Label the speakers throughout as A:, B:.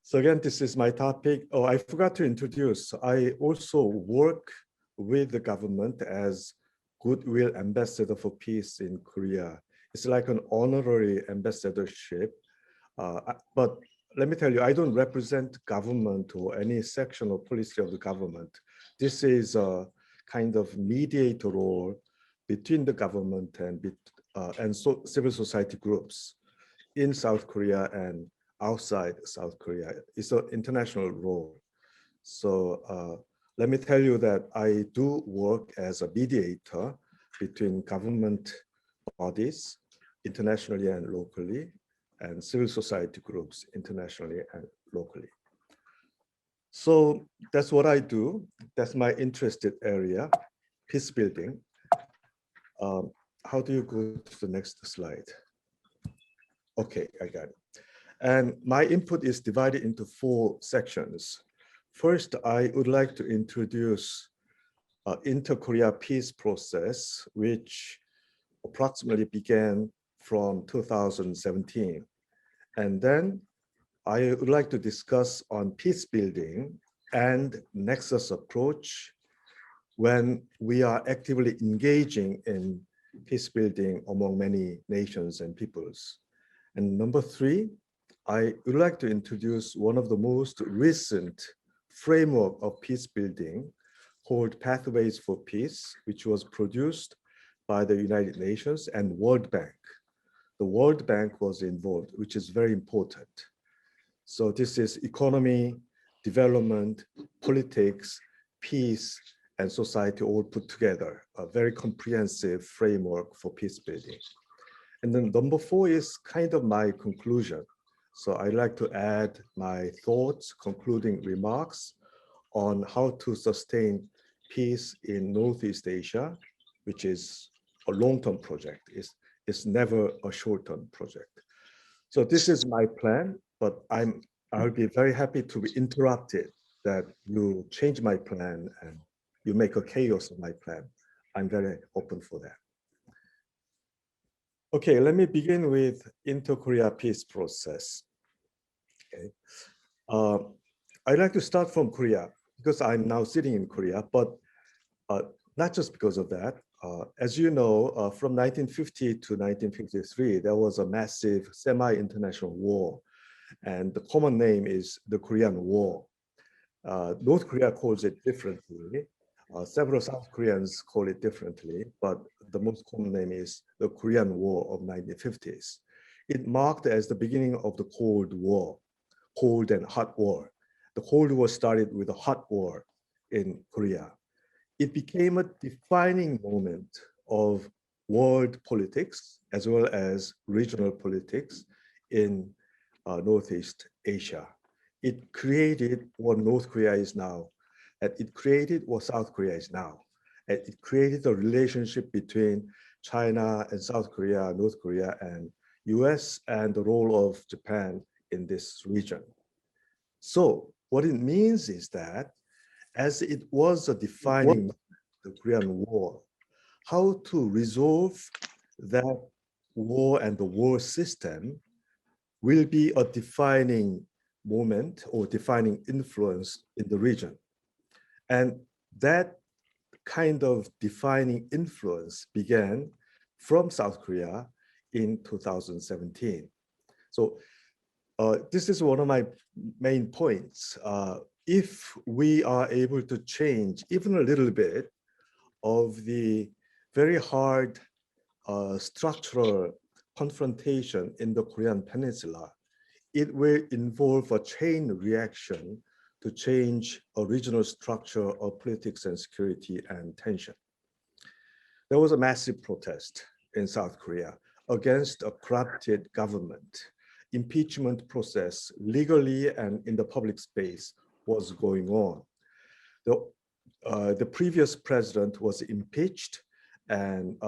A: So again, this is my topic. Oh, I forgot to introduce. I also work with the government as Goodwill Ambassador for Peace in Korea. It's like an honorary ambassadorship. But let me tell you, I don't represent government or any section or policy of the government. This is a kind of mediator role between the government and civil society groups in South Korea and outside South Korea. It's an international role. So let me tell you that I do work as a mediator between government bodies, internationally and locally, and civil society groups, internationally and locally. So that's what I do. That's my interested area, peace building. How do you go to the next slide? Okay, I got it. And my input is divided into 4 sections. First, I would like to introduce inter-Korea peace process, which approximately began from 2017. And then I would like to discuss on peace building and nexus approach when we are actively engaging in peace building among many nations and peoples. And number 3, I would like to introduce one of the most recent framework of peace building called Pathways for Peace, which was produced by the United Nations and World Bank. The World Bank was involved, which is very important. So this is economy, development, politics, peace, and society all put together, a very comprehensive framework for peace building. And then number 4 is kind of my conclusion. So I'd like to add my thoughts, concluding remarks on how to sustain peace in Northeast Asia, which is a long-term project. It's never a short-term project. So this is my plan, but I'll be very happy to be interrupted that you change my plan and you make a chaos of my plan. I'm very open for that. Okay, let me begin with inter-Korea peace process. Okay. I'd like to start from Korea because I'm now sitting in Korea, but not just because of that. As you know, from 1950 to 1953, there was a massive semi-international war, and the common name is the Korean War. North Korea calls it differently. Several South Koreans call it differently, but the most common name is the Korean War of 1950s. It marked as the beginning of the Cold War, Cold and Hot War. The Cold War started with a hot war in Korea. It became a defining moment of world politics as well as regional politics in Northeast Asia. It created what North Korea is now, and it created what South Korea is now. And it created a relationship between China and South Korea, North Korea, and US, and the role of Japan in this region. So what it means is that as it was a defining the Korean War, how to resolve that war and the war system will be a defining moment or defining influence in the region. And that kind of defining influence began from South Korea in 2017. So this is one of my main points. If we are able to change even a little bit of the very hard structural confrontation in the Korean Peninsula, it will involve a chain reaction to change a regional structure of politics and security and tension. There was a massive protest in South Korea against a corrupted government. Impeachment process legally and in the public space was going on. The previous president was impeached and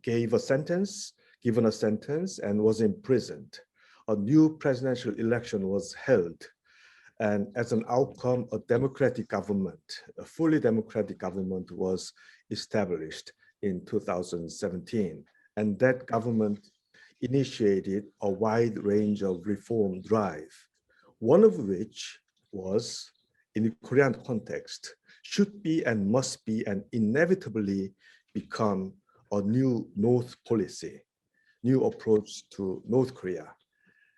A: given a sentence and was imprisoned. A new presidential election was held. And as an outcome, a democratic government, a fully democratic government was established in 2017. And that government initiated a wide range of reform drive. one of which was, in the Korean context, should be and must be and inevitably become a new North policy, new approach to North Korea.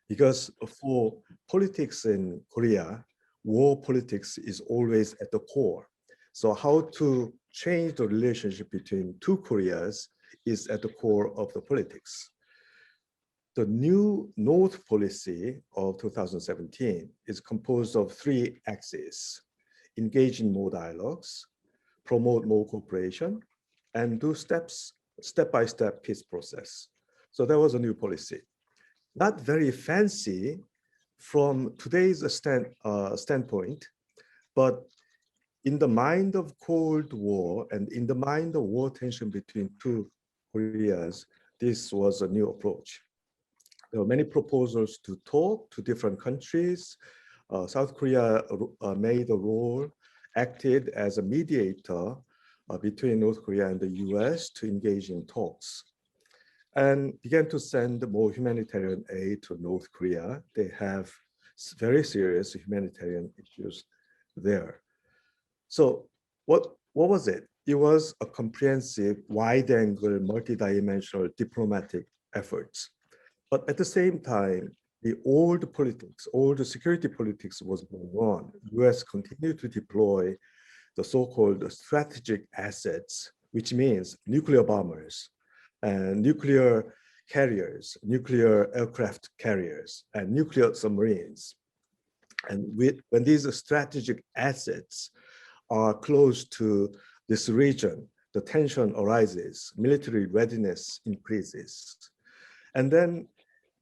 A: Because for politics in Korea, war politics is always at the core. So how to change the relationship between two Koreas is at the core of the politics. The new North policy of 2017 is composed of three axes: engage in more dialogues, promote more cooperation, and do step-by-step peace process. So that was a new policy. Not very fancy from today's standpoint, but in the mind of Cold War and in the mind of war tension between two Koreas, this was a new approach. There were many proposals to talk to different countries. South Korea made a role, acted as a mediator between North Korea and the US to engage in talks, and began to send more humanitarian aid to North Korea. They have very serious humanitarian issues there. So what was it? It was a comprehensive, wide-angle, multi-dimensional diplomatic efforts. But at the same time, the old politics, old security politics was going on. The US continued to deploy the so-called strategic assets, which means nuclear bombers and nuclear carriers, nuclear aircraft carriers, and nuclear submarines. And when these strategic assets are close to this region, the tension arises, military readiness increases. And then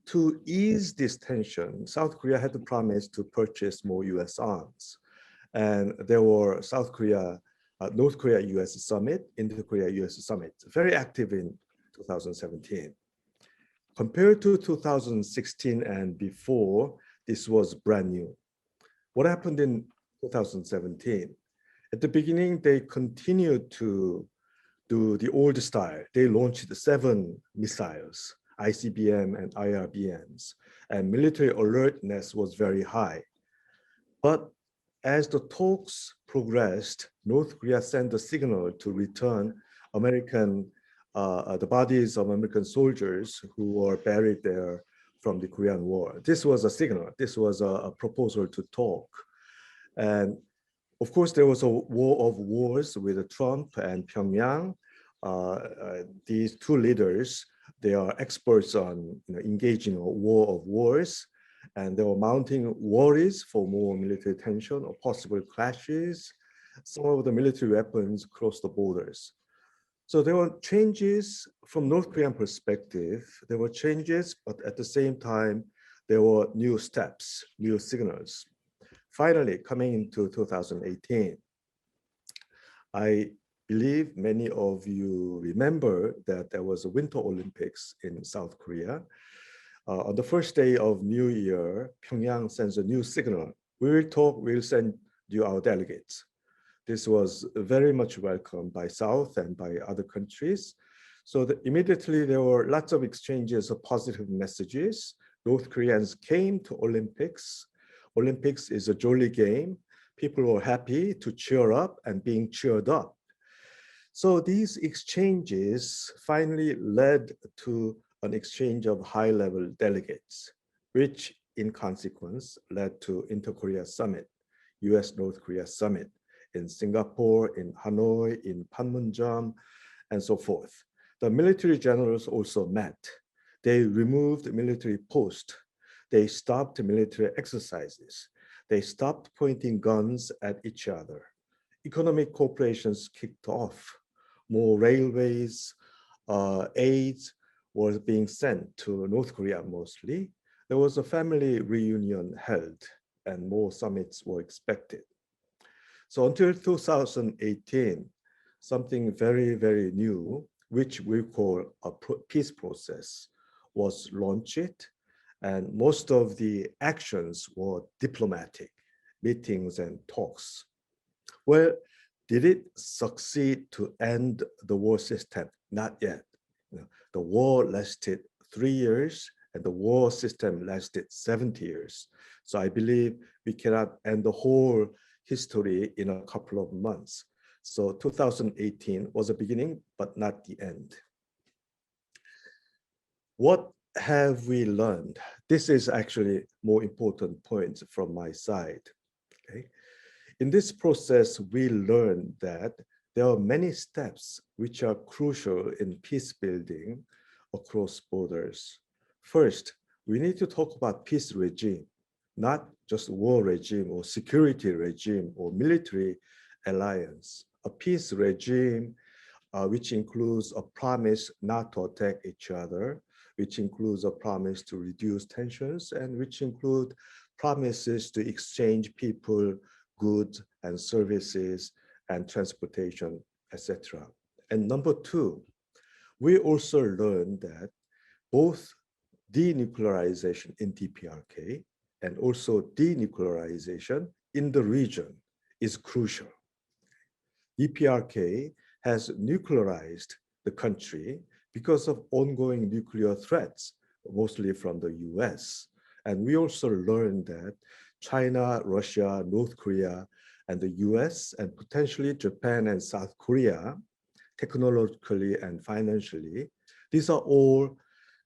A: to ease this tension, South Korea had to promise to purchase more US arms. And there were South Korea, North Korea US summit, Indo-Korea US summit, very active in 2017. Compared to 2016 and before, this was brand new. What happened in 2017? At the beginning, they continued to do the old style. They launched 7 missiles, ICBM and IRBMs, and military alertness was very high. But as the talks progressed, North Korea sent a signal to return the bodies of American soldiers who were buried there from the Korean War. This was a signal. This was a proposal to talk. And of course, there was a war of wars with Trump and Pyongyang. These two leaders, they are experts on engaging a war of wars, and they were mounting worries for more military tension or possible clashes. Some of the military weapons crossed the borders. So there were changes from North Korean perspective. There were changes, but at the same time, there were new steps, new signals. Finally, coming into 2018, I believe many of you remember that there was a Winter Olympics in South Korea. On the first day of New Year, Pyongyang sends a new signal. We will talk, we'll send you our delegates. This was very much welcomed by South and by other countries. So immediately there were lots of exchanges of positive messages. North Koreans came to Olympics. Olympics is a jolly game. People were happy to cheer up and being cheered up. So these exchanges finally led to an exchange of high-level delegates, which in consequence led to Inter-Korea Summit, US-North Korea Summit in Singapore, in Hanoi, in Panmunjom, and so forth. The military generals also met. They removed military posts. They stopped military exercises. They stopped pointing guns at each other. Economic cooperations kicked off. More railways, aids was being sent to North Korea mostly. There was a family reunion held and more summits were expected. So until 2018, something very, very new, which we call a peace process, was launched. And most of the actions were diplomatic, meetings and talks. Well, did it succeed to end the war system? Not yet. The war lasted 3 years and the war system lasted 70 years. So I believe we cannot end the whole history in a couple of months. So 2018 was a beginning, but not the end. What have we learned? This is actually more important point from my side. Okay. In this process, we learned that there are many steps which are crucial in peace building across borders. First, we need to talk about peace regime, not just war regime or security regime or military alliance. A peace regime which includes a promise not to attack each other, which includes a promise to reduce tensions, and which include promises to exchange people, goods, and services, and transportation, etc. And number two, we also learned that both denuclearization in DPRK and also denuclearization in the region is crucial. DPRK has nuclearized the country because of ongoing nuclear threats, mostly from the US. And we also learned that China, Russia, North Korea, and the US, and potentially Japan and South Korea, technologically and financially, these are all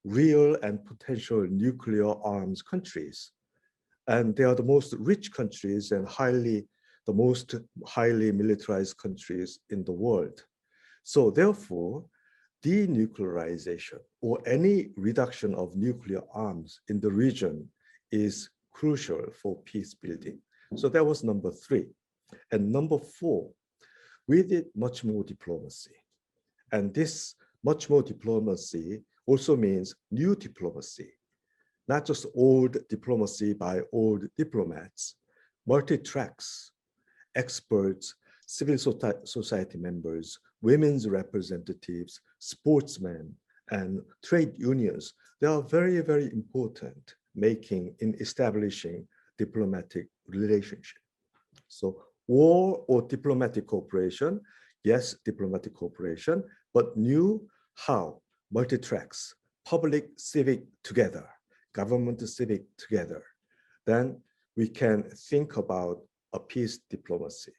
A: real and potential nuclear arms countries. And they are the most rich countries and the most highly militarized countries in the world. So therefore, denuclearization or any reduction of nuclear arms in the region is crucial for peace building. So that was number three. And number four, we did much more diplomacy. And this much more diplomacy also means new diplomacy, not just old diplomacy by old diplomats, multi-tracks, experts, civil society members, women's representatives, sportsmen, and trade unions. They are very, very important in establishing diplomatic relationship. So war or diplomatic cooperation, yes, diplomatic cooperation, but new how, multi-tracks, public civic together, government civic together. Then we can think about a peace diplomacy.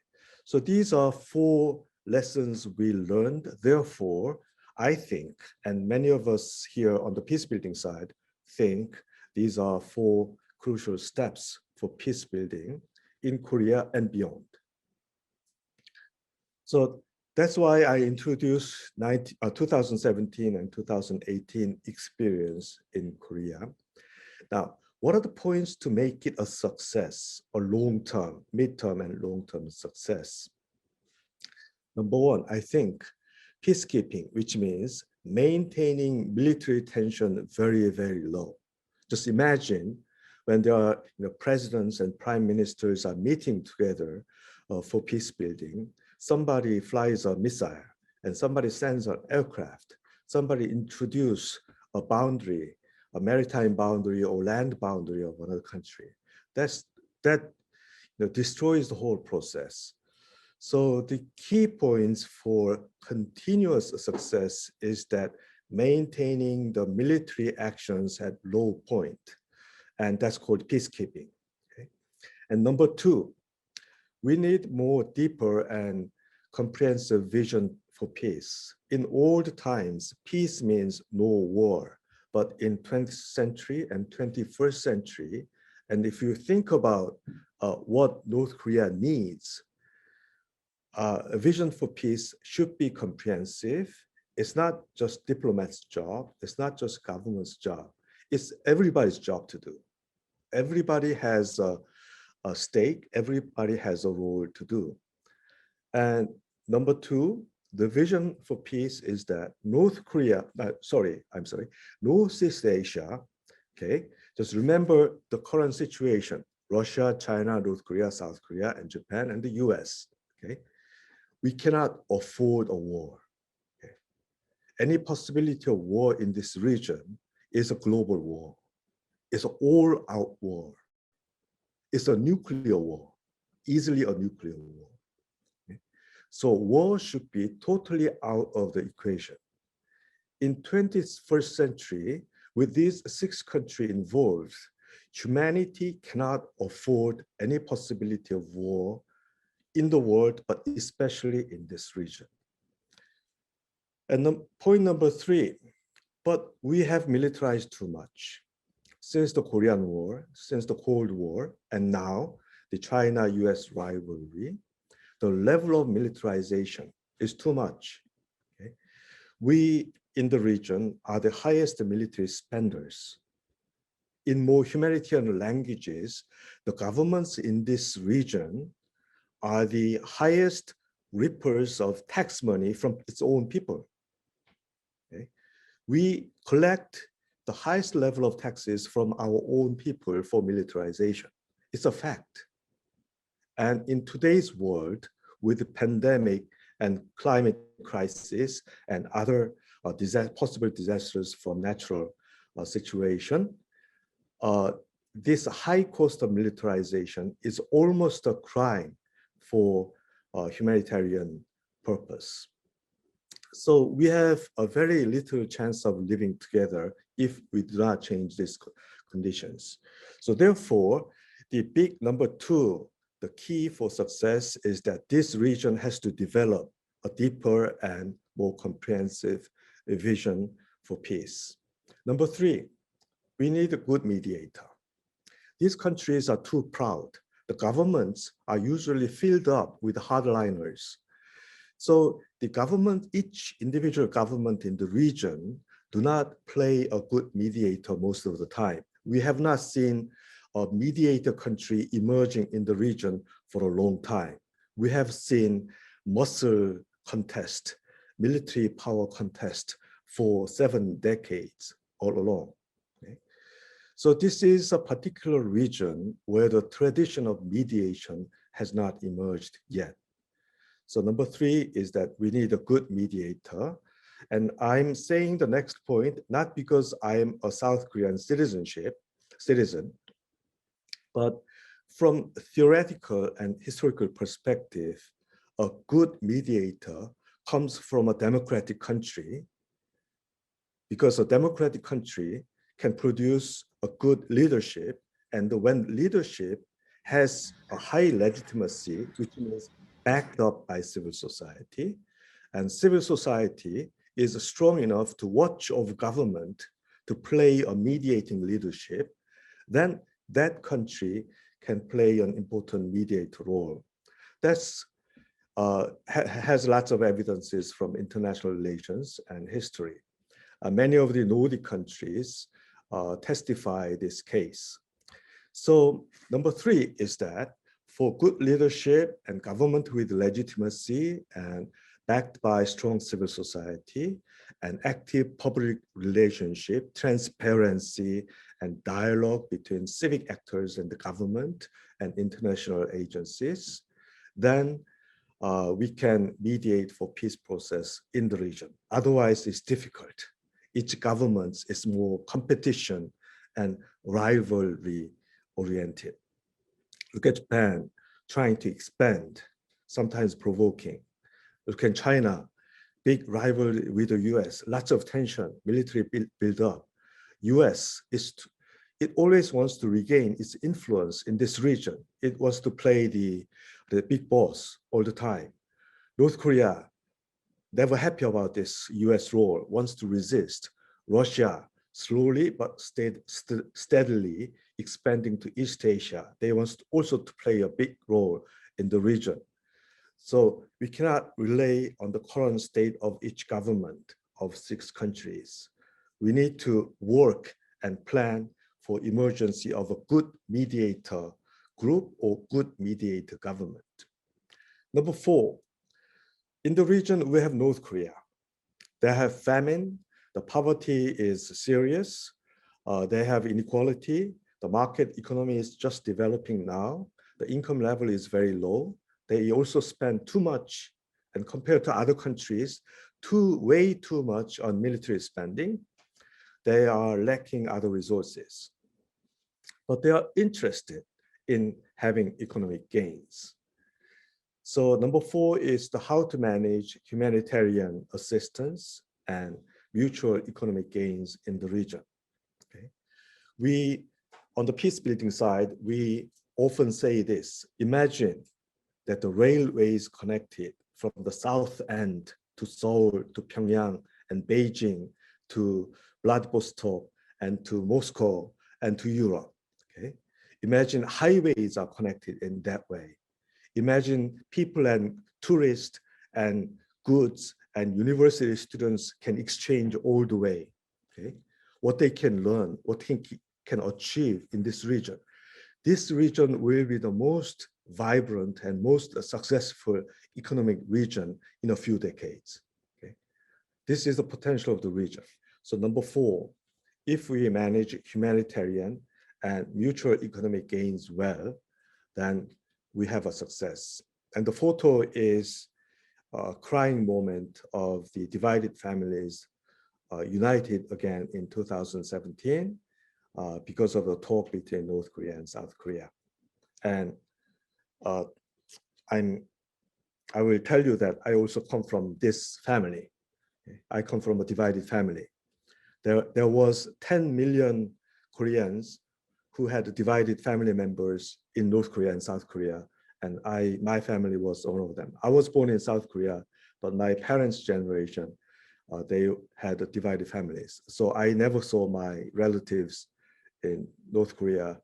A: So these are four lessons we learned. Therefore, I think, and many of us here on the peace building side think these are four crucial steps for peace building in Korea and beyond. So that's why I introduced 2017 and 2018 experience in Korea. Now, what are the points to make it a success, a long-term, mid-term and long-term success? Number one, I think peacekeeping, which means maintaining military tension very, very low. Just imagine when there are presidents and prime ministers are meeting together for peace building, somebody flies a missile and somebody sends an aircraft, somebody introduces a boundary, a maritime boundary or land boundary of another country. That destroys the whole process. So the key points for continuous success is that maintaining the military actions at low point, and that's called peacekeeping. Okay? And number two, we need more deeper and comprehensive vision for peace. In old times, peace means no war, but in 20th century and 21st century, and if you think about what North Korea needs, a vision for peace should be comprehensive. It's not just diplomats' job. It's not just government's job. It's everybody's job to do. Everybody has a stake. Everybody has a role to do. And number two, the vision for peace is that Northeast Asia, okay? Just remember the current situation, Russia, China, North Korea, South Korea, and Japan, and the US, okay? We cannot afford a war. Okay? Any possibility of war in this region is a global war. It's an all-out war. It's a nuclear war, easily a nuclear war. Okay? So war should be totally out of the equation. In 21st century, With these 6 countries involved, humanity cannot afford any possibility of war in the world, but especially in this region. And point number 3, but we have militarized too much. Since the Korean War, since the Cold War, and now the China-US rivalry, the level of militarization is too much. Okay? We in the region are the highest military spenders. In more humanitarian languages, the governments in this region are the highest reapers of tax money from its own people. Okay? We collect the highest level of taxes from our own people for militarization. It's a fact. And in today's world, with the pandemic and climate crisis and other possible disasters from natural situation, this high cost of militarization is almost a crime for humanitarian purpose. So we have a very little chance of living together if we do not change these conditions. So therefore, the big number 2, the key for success is that this region has to develop a deeper and more comprehensive vision for peace. Number 3, we need a good mediator. These countries are too proud. The governments are usually filled up with hardliners. So the government, each individual government in the region do not play a good mediator most of the time. We have not seen a mediator country emerging in the region for a long time. We have seen muscle contest, military power contest for 7 decades all along. Okay? So this is a particular region where the tradition of mediation has not emerged yet. So number 3 is that we need a good mediator. And I'm saying the next point, not because I am a South Korean citizen, but from theoretical and historical perspective, a good mediator comes from a democratic country, because a democratic country can produce a good leadership. And when leadership has a high legitimacy, which means backed up by civil society, and civil society is strong enough to watch over government to play a mediating leadership, then that country can play an important mediator role. That's has lots of evidences from international relations and history. Many of the Nordic countries testify this case. So number 3 is that for good leadership and government with legitimacy and backed by strong civil society and active public relationship, transparency, and dialogue between civic actors and the government and international agencies, then we can mediate for peace process in the region. Otherwise, it's difficult. Each government is more competition and rivalry oriented. Look at Japan trying to expand, sometimes provoking. Look at China, big rivalry with the US, lots of tension, military build up. US, it always wants to regain its influence in this region. It wants to play the big boss all the time. North Korea, never happy about this US role, wants to resist. Russia, slowly but steadily expanding to East Asia. They want also to play a big role in the region. So we cannot rely on the current state of each government of 6 countries. We need to work and plan for emergency of a good mediator group or good mediator government. Number 4, in the region, we have North Korea. They have famine, the poverty is serious, they have inequality, the market economy is just developing now, the income level is very low, they also spend too much, and compared to other countries, way too much on military spending. They are lacking other resources, but they are interested in having economic gains. So number 4 is how to manage humanitarian assistance and mutual economic gains in the region. Okay? We, on the peace building side, we often say this: imagine that the railways connected from the south end to Seoul, to Pyongyang, and Beijing, to Vladivostok, and to Moscow, and to Europe. Okay? Imagine highways are connected in that way. Imagine people and tourists and goods and university students can exchange all the way. Okay? What they can learn, what they can achieve in this region. This region will be the most vibrant and most successful economic region in a few decades. Okay? This is the potential of the region. So number 4, if we manage humanitarian and mutual economic gains well, then we have a success. And the photo is a crying moment of the divided families united again in 2017 because of the talk between North Korea and South Korea. And I will tell you that I also come from this family. I come from a divided family. There was 10 million Koreans who had divided family members in North Korea and South Korea, and my family was one of them. I was born in South Korea, but my parents' generation, they had divided families. So I never saw my relatives in North Korea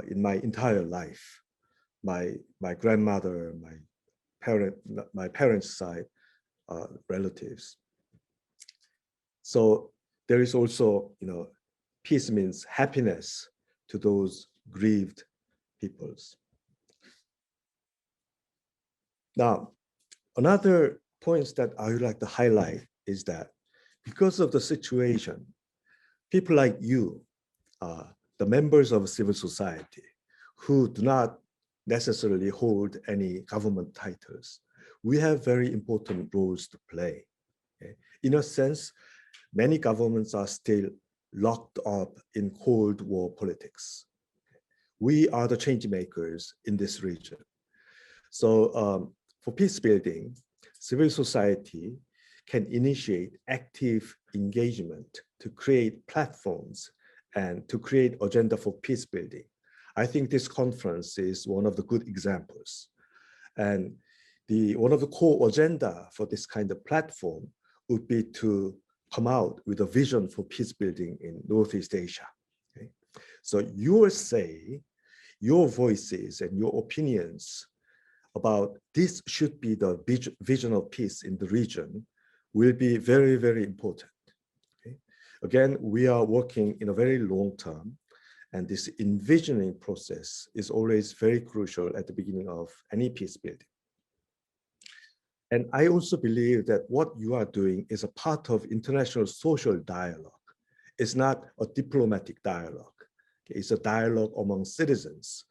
A: in my entire life. My grandmother, my parents' side relatives. So there is also, peace means happiness to those grieved peoples. Now, another point that I would like to highlight is that because of the situation, people like you, the members of civil society, who do not necessarily hold any government titles, we have very important roles to play. Okay? In a sense, many governments are still locked up in Cold War politics. We are the change makers in this region. So for peace building, civil society can initiate active engagement to create platforms and to create agenda for peace building. I think this conference is one of the good examples. And one of the core agenda for this kind of platform would be to come out with a vision for peace building in Northeast Asia. Okay? So your say, your voices and your opinions about this should be the vision of peace in the region will be very, very important. Okay? Again, we are working in a very long term, and this envisioning process is always very crucial at the beginning of any peace building. And I also believe that what you are doing is a part of international social dialogue. It's not a diplomatic dialogue. Okay? It's a dialogue among citizens.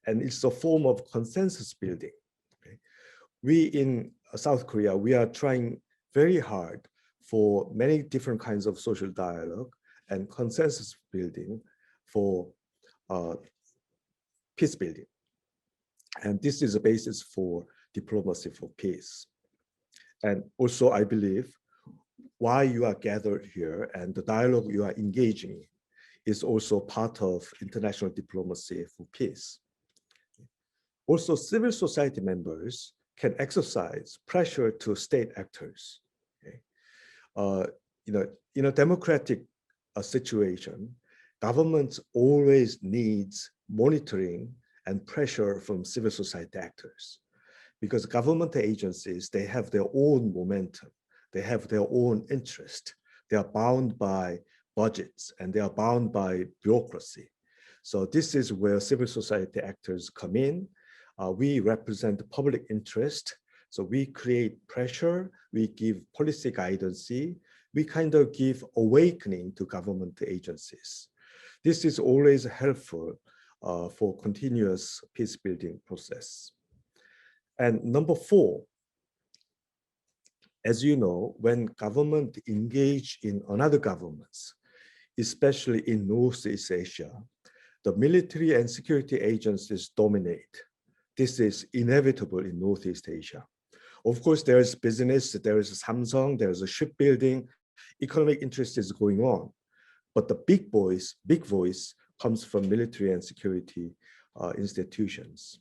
A: And it's a form of consensus building. Okay? We in South Korea, we are trying very hard for many different kinds of social dialogue and consensus building for peace building. And this is a basis for diplomacy for peace. And also, I believe why you are gathered here and the dialogue you are engaging in is also part of international diplomacy for peace. Also, civil society members can exercise pressure to state actors. Okay? In a democratic situation, governments always needs monitoring and pressure from civil society actors. Because government agencies, they have their own momentum, they have their own interest, they are bound by budgets and they are bound by bureaucracy. So this is where civil society actors come in. We represent the public interest, so we create pressure, we give policy guidance, we kind of give awakening to government agencies. This is always helpful for continuous peace building process. And number 4, as you know, when government engage in another governments, especially in Northeast Asia, the military and security agencies dominate. This is inevitable in Northeast Asia. Of course, there is business, there is Samsung, there is a shipbuilding, economic interest is going on. but the big voice comes from military and security institutions.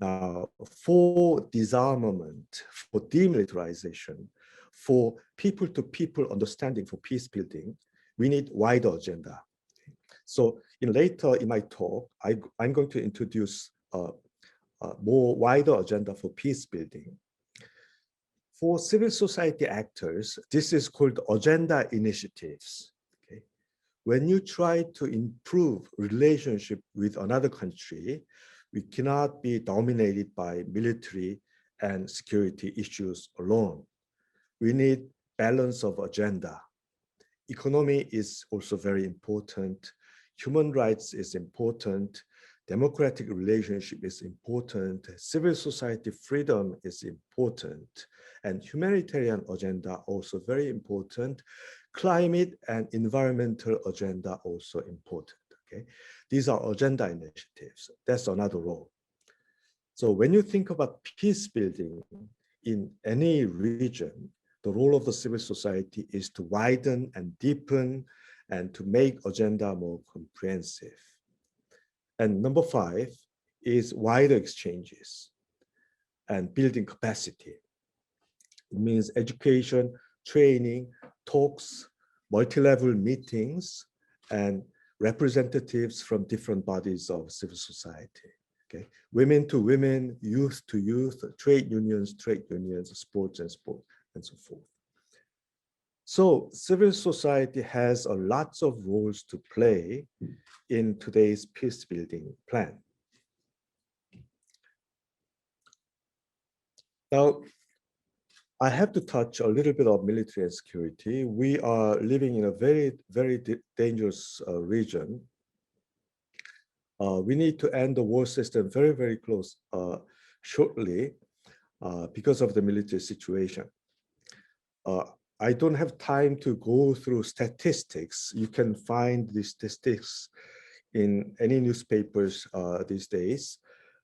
A: Now, for disarmament, for demilitarization, for people-to-people understanding, for peace building, we need wider agenda. So later in my talk, I'm going to introduce a more wider agenda for peace building. For civil society actors, this is called agenda initiatives. Okay? When you try to improve relationship with another country, we cannot be dominated by military and security issues alone. We need balance of agenda. Economy is also very important. Human rights is important. Democratic relationship is important. Civil society freedom is important. And humanitarian agenda also very important. Climate and environmental agenda also important. Okay, these are agenda initiatives. That's another role. So when you think about peace building in any region, the role of the civil society is to widen and deepen and to make agenda more comprehensive. And number 5 is wider exchanges and building capacity. It means education, training, talks, multi-level meetings, and representatives from different bodies of civil society. Okay, women to women, youth to youth, trade unions, sports, and so forth. So civil society has a lots of roles to play in today's peace building plan. Now, I have to touch a little bit of military and security. We are living in a very, very dangerous region. We need to end the war system very, very close shortly because of the military situation. I don't have time to go through statistics. You can find these statistics in any newspapers these days,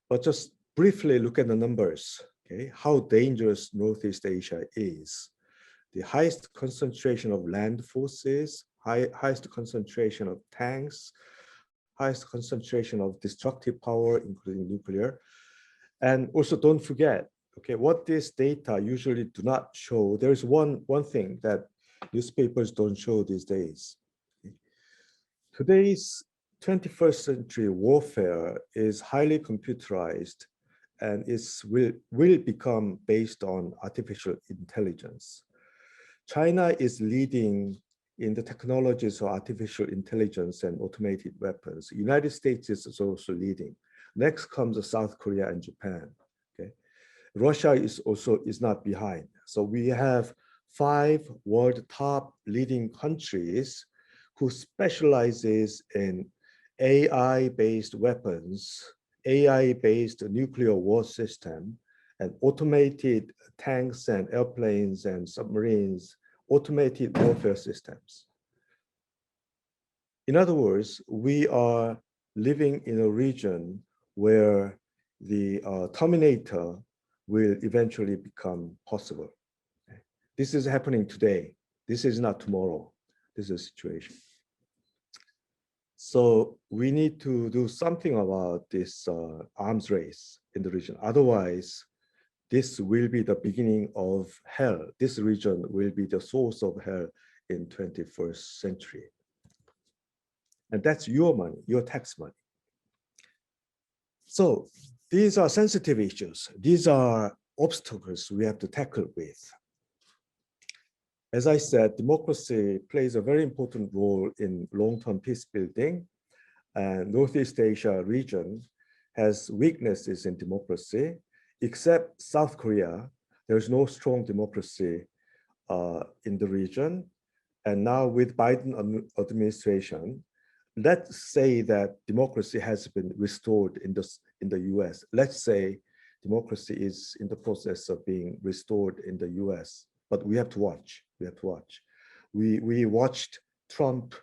A: but just briefly look at the numbers, okay? How dangerous Northeast Asia is. The highest concentration of land forces, highest concentration of tanks, highest concentration of destructive power, including nuclear. And also don't forget, okay, what this data usually do not show. There's one thing that newspapers don't show these days. Today's 21st century warfare is highly computerized and will become based on artificial intelligence. China is leading in the technologies of artificial intelligence and automated weapons. The United States is also leading. Next comes South Korea and Japan. Okay, Russia is not behind. So we have 5 world top leading countries who specializes in AI-based weapons, AI-based nuclear war system, and automated tanks and airplanes and submarines, automated warfare systems. In other words, we are living in a region where the Terminator will eventually become possible. This is happening today. This is not tomorrow. This is a situation. So we need to do something about this arms race in the region. Otherwise, this will be the beginning of hell. This region will be the source of hell in 21st century. And that's your money, your tax money. So these are sensitive issues. These are obstacles we have to tackle with. As I said, democracy plays a very important role in long-term peace building, and Northeast Asia region has weaknesses in democracy. Except South Korea, there's no strong democracy in the region. And now with Biden administration, let's say that democracy has been restored in the US. Let's say democracy is in the process of being restored in the US, but we have to watch. We have to watch. We watched Trump,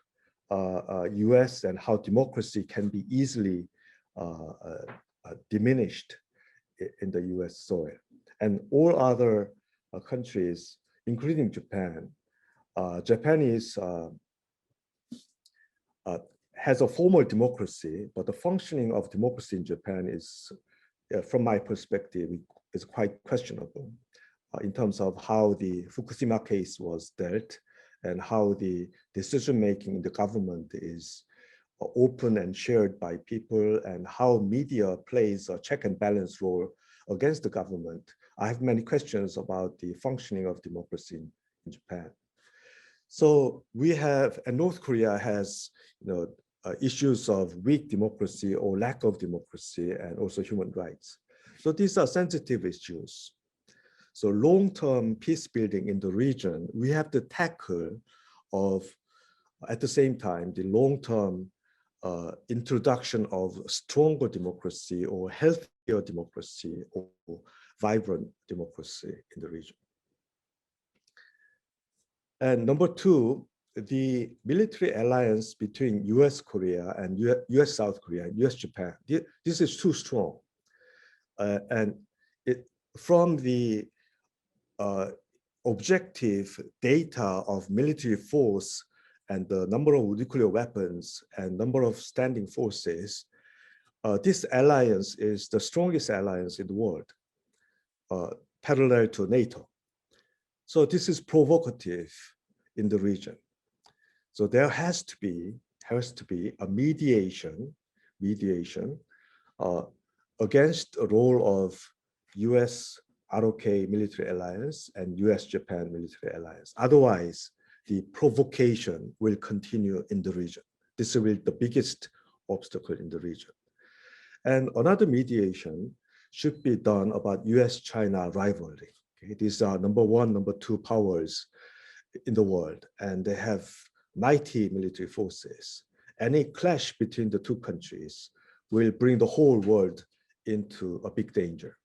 A: US, and how democracy can be easily diminished in the US soil. And all other countries, including Japan, Japan has a formal democracy, but the functioning of democracy in Japan is, from my perspective, is quite questionable in terms of how the Fukushima case was dealt and how the decision-making in the government is open and shared by people, and how media plays a check and balance role against the government. I have many questions about the functioning of democracy in Japan. So we have, and North Korea has, issues of weak democracy or lack of democracy, and also human rights. So these are sensitive issues. So long-term peace building in the region, we have to tackle at the same time, the long-term introduction of stronger democracy or healthier democracy or vibrant democracy in the region. And number two, the military alliance between US Korea and US South Korea and US Japan, this is too strong. And from the objective data of military force and the number of nuclear weapons and number of standing forces, this alliance is the strongest alliance in the world, parallel to NATO. So this is provocative in the region. So there has to be a mediation against the role of US ROK military alliance and US-Japan military alliance. Otherwise, the provocation will continue in the region. This will be the biggest obstacle in the region. And another mediation should be done about US-China rivalry. Okay? These are number one, number two powers in the world, and they have mighty military forces. Any clash between the two countries will bring the whole world into a big danger.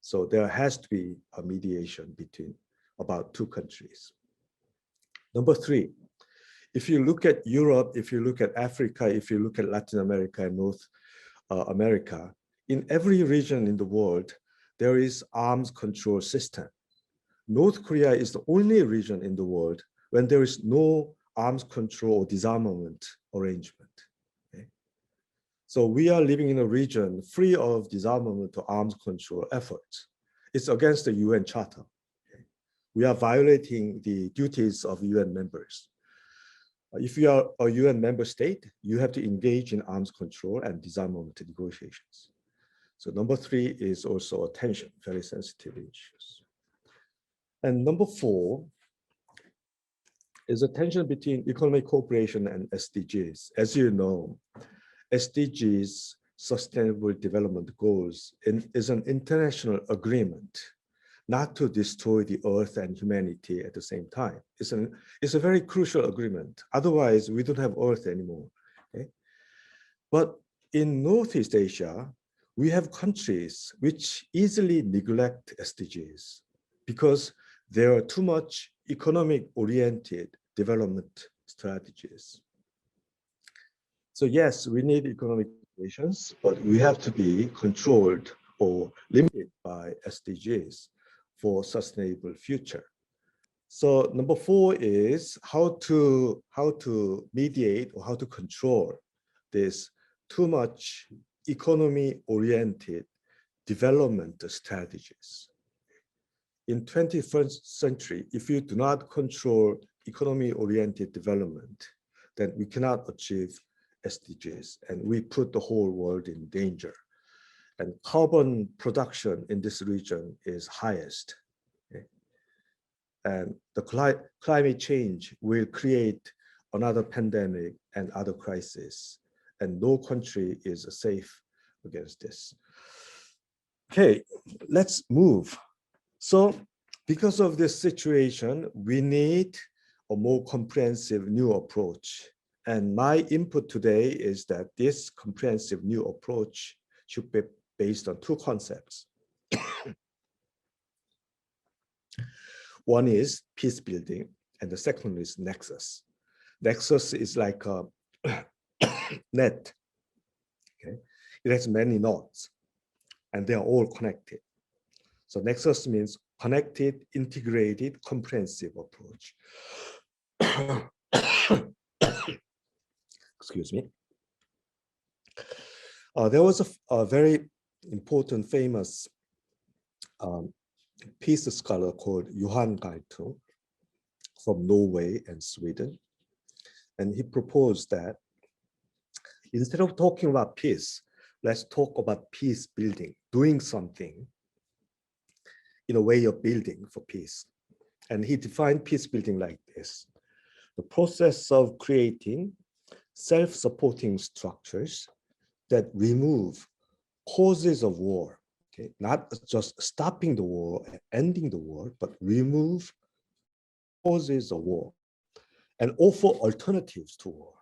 A: So there has to be a mediation between about two countries. Number three, if you look at Europe, if you look at Africa, if you look at Latin America and North America, in every region in the world, there is arms control system. North Korea is the only region in the world when there is no arms control or disarmament arrangement. Okay? So we are living in a region free of disarmament or arms control efforts. It's against the UN Charter. Okay? We are violating the duties of UN members. If you are a UN member state, you have to engage in arms control and disarmament negotiations. So number three is also attention, very sensitive issues. And number four is a tension between economic cooperation and SDGs. As you know, SDGs, Sustainable Development Goals, is an international agreement not to destroy the earth and humanity at the same time. It's a very crucial agreement. Otherwise, we don't have earth anymore. Okay? But in Northeast Asia, we have countries which easily neglect SDGs because there are too much economic-oriented development strategies. So yes, we need economic relations, but we have to be controlled or limited by SDGs for sustainable future. So number four is how to mediate or how to control this too much economy-oriented development strategies. In 21st century, if you do not control economy-oriented development, then we cannot achieve SDGs, and we put the whole world in danger. And carbon production in this region is highest. Okay? And the climate change will create another pandemic and other crises, and no country is safe against this. Okay, let's move. So because of this situation, we need a more comprehensive new approach. And my input today is that this comprehensive new approach should be based on two concepts. One is peace building, and the second one is nexus. Nexus is like a net. Okay? It has many nodes, and they are all connected. So nexus means connected, integrated, comprehensive approach. Excuse me. There was a very important, famous peace scholar called Johan Galtung from Norway and Sweden. And he proposed that instead of talking about peace, let's talk about peace building, doing something in a way of building for peace. And he defined peace building like this: the process of creating self-supporting structures that remove causes of war, okay? Not just stopping the war, ending the war, but remove causes of war and offer alternatives to war,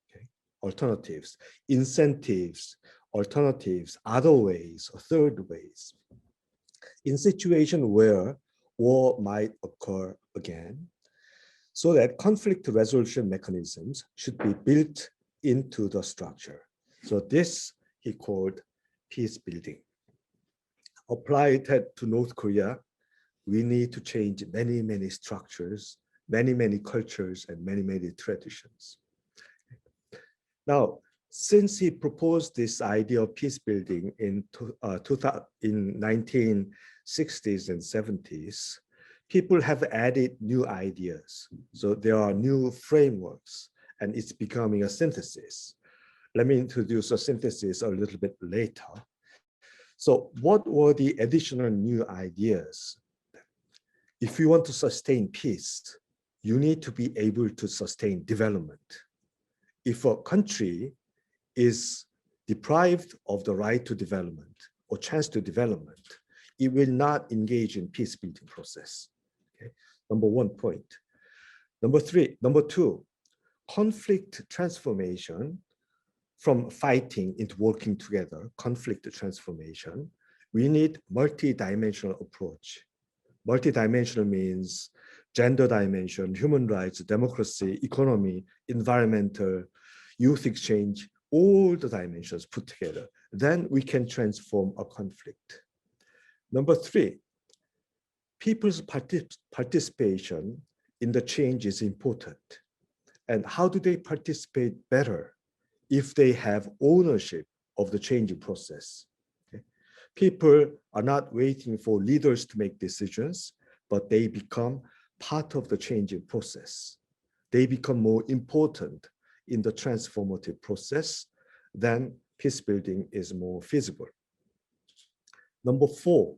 A: okay? Alternatives, incentives, alternatives, other ways, third ways. In situations where war might occur again, so that conflict resolution mechanisms should be built into the structure. So this he called peace building. Applied to North Korea, we need to change many, many structures, many, many cultures, and many, many traditions. Now, since he proposed this idea of peace building in 1960s and 70s, people have added new ideas. So there are new frameworks, and it's becoming a synthesis. Let me introduce a synthesis a little bit later. So what were the additional new ideas? If you want to sustain peace, you need to be able to sustain development. If a country is deprived of the right to development or chance to development, it will not engage in peace building process. Okay? Number one point. Number two, conflict transformation from fighting into working together, conflict transformation, we need multi-dimensional approach. Multi-dimensional means gender dimension, human rights, democracy, economy, environmental, youth exchange, all the dimensions put together. Then we can transform a conflict. Number three, people's participation in the change is important. And how do they participate better? If they have ownership of the changing process. Okay? People are not waiting for leaders to make decisions, but they become part of the changing process. They become more important in the transformative process, then peace building is more feasible. Number four,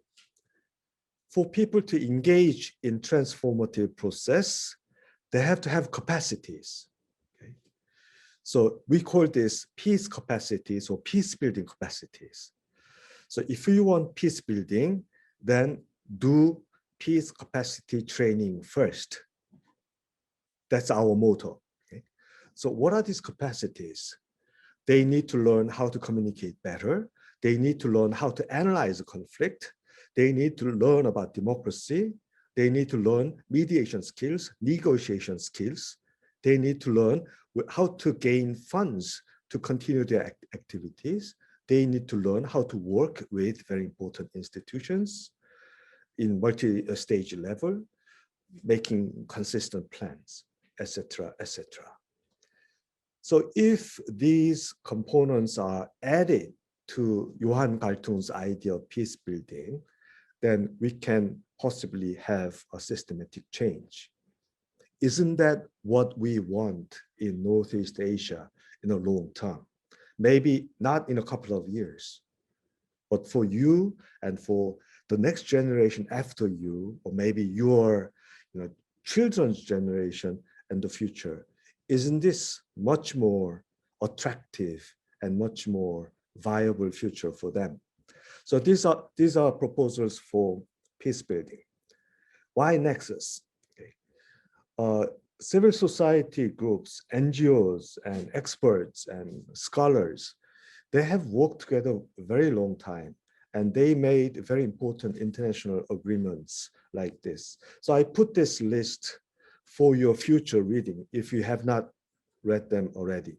A: for people to engage in transformative process, they have to have capacities. So we call this peace capacities or peace building capacities. So if you want peace building, then do peace capacity training first. That's our motto. Okay? So what are these capacities? They need to learn how to communicate better. They need to learn how to analyze a conflict. They need to learn about democracy. They need to learn mediation skills, negotiation skills. They need to learn how to gain funds to continue their activities. They need to learn how to work with very important institutions in multi-stage level, making consistent plans, etc., etc. So if these components are added to Johan Galtung's idea of peace building, then we can possibly have a systematic change. Isn't that what we want in Northeast Asia in the long term? Maybe not in a couple of years, but for you and for the next generation after you, or maybe your children's generation and the future, isn't this much more attractive and much more viable future for them? So these are proposals for peace building. Why Nexus? Civil society groups, NGOs, and experts and scholars, they have worked together a very long time, and they made very important international agreements like this. So I put this list for your future reading if you have not read them already.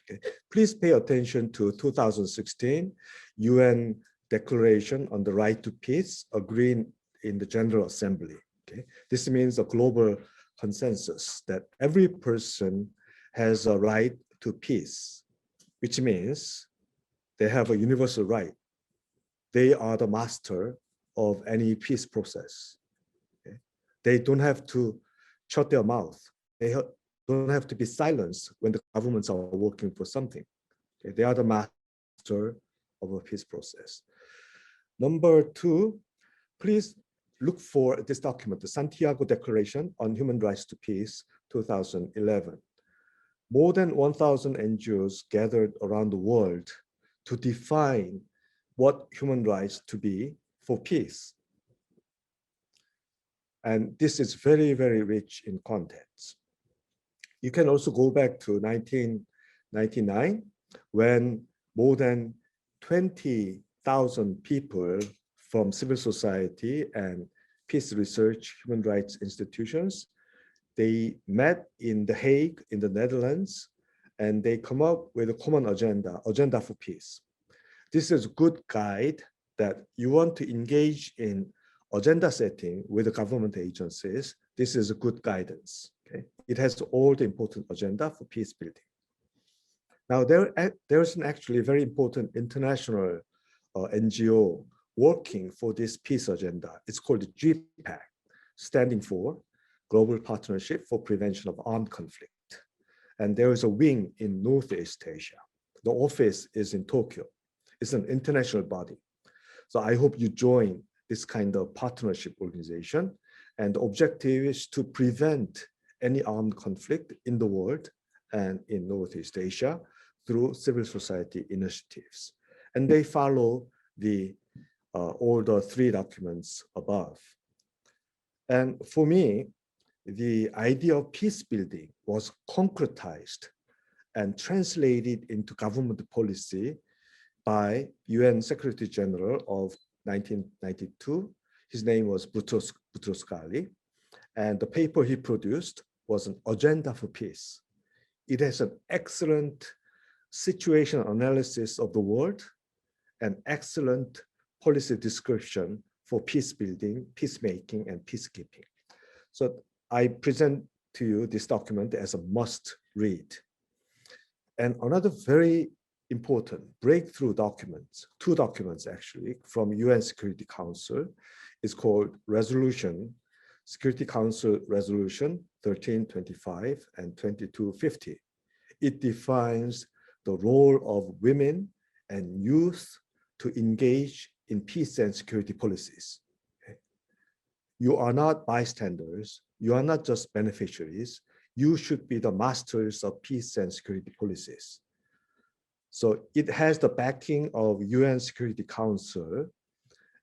A: Okay. Please pay attention to 2016 UN Declaration on the Right to Peace agreed in the General Assembly. Okay. This means a global consensus that every person has a right to peace, which means they have a universal right. They are the master of any peace process. Okay? They don't have to shut their mouth. They don't have to be silenced when the governments are working for something. Okay? They are the master of a peace process. Number two, please look for this document, the Santiago Declaration on Human Rights to Peace, 2011. More than 1,000 NGOs gathered around the world to define what human rights to be for peace. And this is very, very rich in contents. You can also go back to 1999, when more than 20,000 people from civil society and peace research human rights institutions, they met in The Hague in the Netherlands, and they come up with a common agenda for peace. This is a good guide that you want to engage in agenda setting with the government agencies. This is a good guidance. Okay? It has all the important agenda for peace building. Now, there's an actually very important international NGO working for this peace agenda. It's called the GPAC, standing for Global Partnership for Prevention of Armed Conflict. And there is a wing in Northeast Asia. The office is in Tokyo. It's an international body. So I hope you join this kind of partnership organization. And the objective is to prevent any armed conflict in the world and in Northeast Asia through civil society initiatives. And they follow all the three documents above. And for me, the idea of peace building was concretized and translated into government policy by UN Secretary General of 1992. His name was Boutros Ghali, and the paper he produced was an agenda for peace. It has an excellent situation analysis of the world, an excellent policy description for peace building, peacemaking, and peacekeeping. So I present to you this document as a must read. And another very important breakthrough documents, two documents actually, from UN Security Council is called Security Council Resolution 1325 and 2250. It defines the role of women and youth to engage in peace and security policies. Okay? You are not bystanders. You are not just beneficiaries. You should be the masters of peace and security policies. So it has the backing of UN Security Council.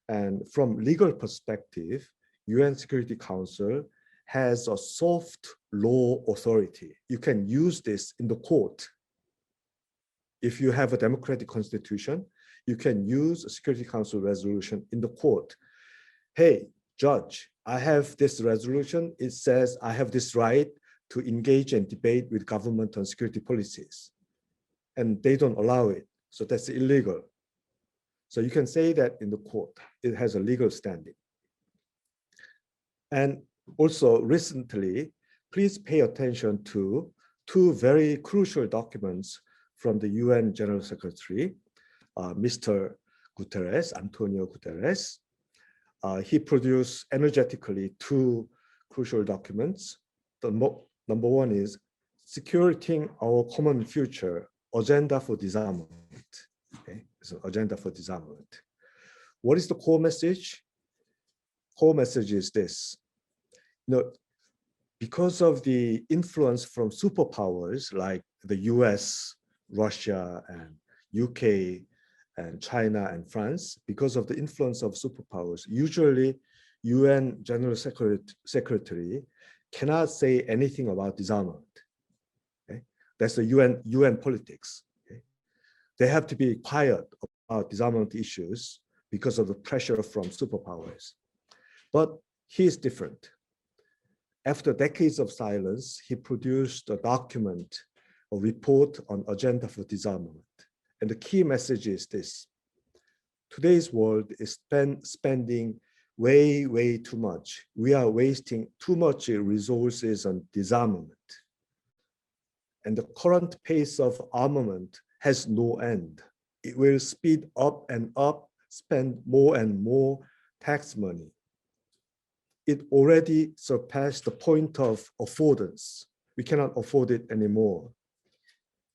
A: And from legal perspective, UN Security Council has a soft law authority. You can use this in the court. If you have a democratic constitution, you can use a Security Council resolution in the court. Hey, judge, I have this resolution. It says I have this right to engage and debate with government on security policies. And they don't allow it. So that's illegal. So you can say that in the court. It has a legal standing. And also recently, please pay attention to two very crucial documents from the UN General Secretary, Mr. Guterres, Antonio Guterres. He produced energetically two crucial documents. Number one is Securing Our Common Future, Agenda for Disarmament. Okay, it's an agenda for disarmament. What is the core message? Core message is this. Because of the influence from superpowers like the US, Russia, and UK, and China and France, because of the influence of superpowers, usually UN General Secretary cannot say anything about disarmament. Okay? That's the UN politics. Okay? They have to be quiet about disarmament issues because of the pressure from superpowers. But he is different. After decades of silence, he produced a document, a report on agenda for disarmament. And the key message is this. Today's world is spending way too much. We are wasting too much resources on disarmament. And the current pace of armament has no end. It will speed up and up, spend more and more tax money. It already surpassed the point of affordance. We cannot afford it anymore.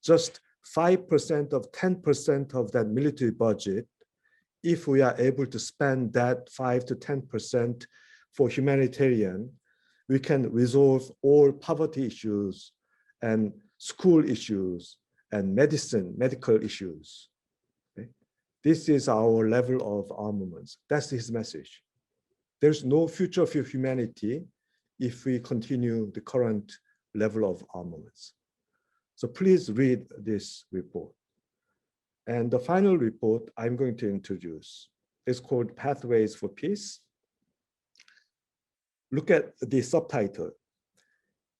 A: Just 5% of 10% of that military budget, if we are able to spend that 5 to 10% for humanitarian, we can resolve all poverty issues and school issues and medical issues. Okay? This is our level of armaments. That's his message. There's no future for humanity if we continue the current level of armaments. So please read this report. And the final report I'm going to introduce is called Pathways for Peace. Look at the subtitle,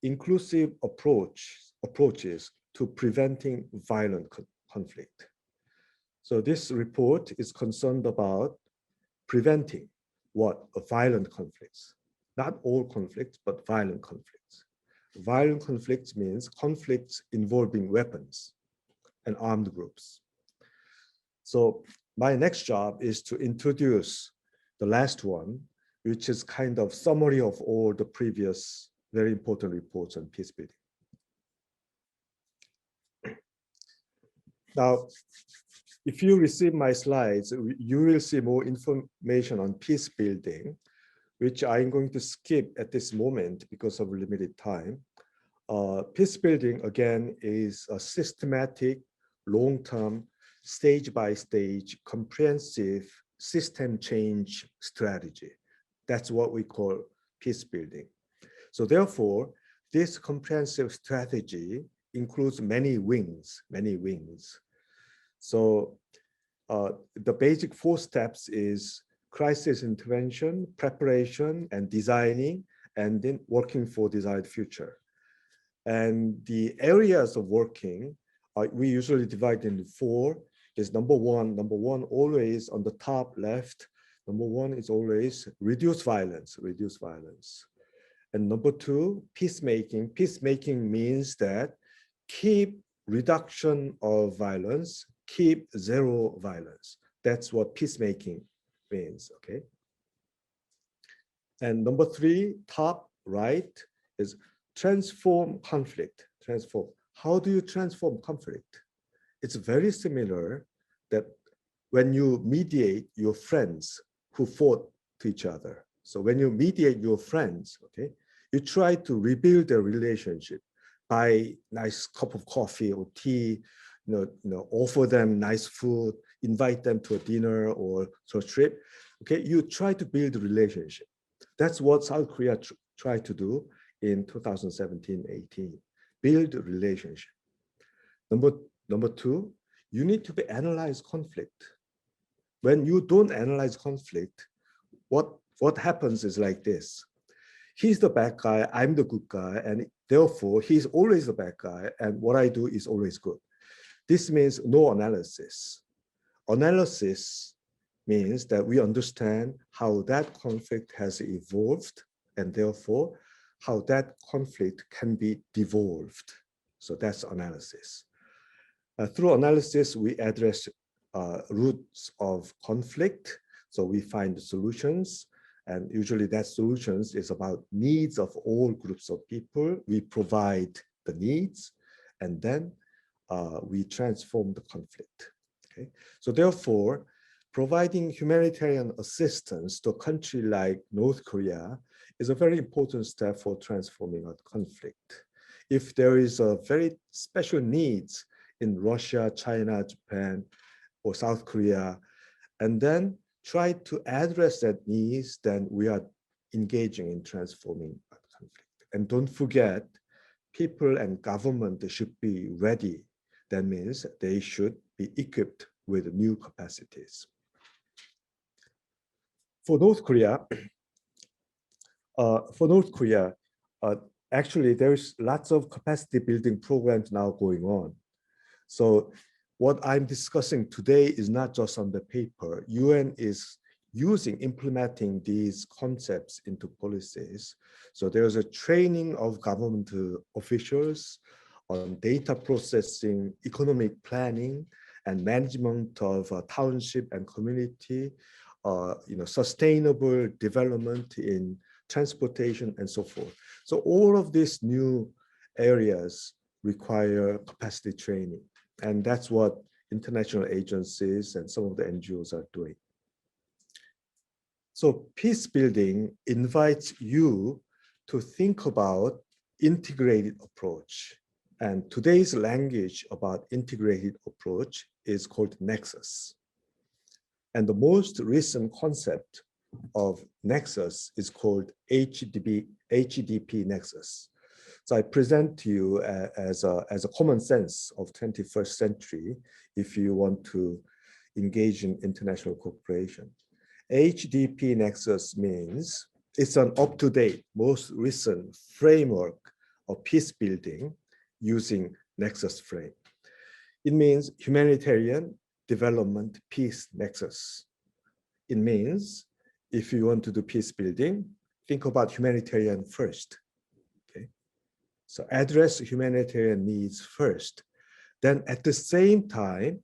A: Inclusive Approaches to Preventing Violent Conflict. So this report is concerned about preventing what? Violent conflicts. Not all conflicts, but violent conflicts. Violent conflicts means conflicts involving weapons and armed groups. So my next job is to introduce the last one, which is kind of summary of all the previous very important reports on peace building. Now, if you receive my slides, you will see more information on peace building, which I'm going to skip at this moment because of limited time. Peace building, again, is a systematic, long-term, stage-by-stage, comprehensive system change strategy. That's what we call peace building. So therefore, this comprehensive strategy includes many wings. So the basic 4 steps is crisis intervention, preparation, and designing, and then working for desired future. And the areas of working, we usually divide into 4. Is number one always on the top left. Number 1 is always reduce violence. And number 2, peacemaking. Peacemaking means that keep reduction of violence, keep zero violence. That's what peacemaking means, okay? And number 3, top right, is transform conflict. Transform. How do you transform conflict? It's very similar that when you mediate your friends who fought to each other. So when you mediate your friends, okay, you try to rebuild their relationship, buy nice cup of coffee or tea, offer them nice food, invite them to a dinner or to a trip. Okay, you try to build a relationship. That's what South Korea tried to do in 2017-18. Build a relationship. Number 2, you need to analyze conflict. When you don't analyze conflict, what happens is like this. He's the bad guy, I'm the good guy, and therefore he's always the bad guy, and what I do is always good. This means no analysis. Analysis means that we understand how that conflict has evolved, and therefore how that conflict can be devolved. So that's analysis. Through analysis, we address roots of conflict. So we find solutions, and usually that solutions is about needs of all groups of people. We provide the needs, and then we transform the conflict. Okay, so therefore, providing humanitarian assistance to a country like North Korea is a very important step for transforming a conflict. If there is a very special needs in Russia, China, Japan, or South Korea, and then try to address that needs, then we are engaging in transforming a conflict. And don't forget, people and government should be ready. That means they should be equipped with new capacities. For North Korea, actually there's lots of capacity building programs now going on. So what I'm discussing today is not just on the paper. UN is implementing these concepts into policies. So there's a training of government officials on data processing, economic planning, and management of township and community, sustainable development in transportation and so forth. So all of these new areas require capacity training, and that's what international agencies and some of the NGOs are doing. So peace building invites you to think about integrated approach. And today's language about integrated approach is called nexus. And the most recent concept of nexus is called HDP nexus. So I present to you as a common sense of 21st century if you want to engage in international cooperation. HDP nexus means it's an up-to-date, most recent framework of peace building using nexus frame. It means humanitarian development peace nexus. It means if you want to do peace building, think about humanitarian first. Okay, so address humanitarian needs first. Then at the same time,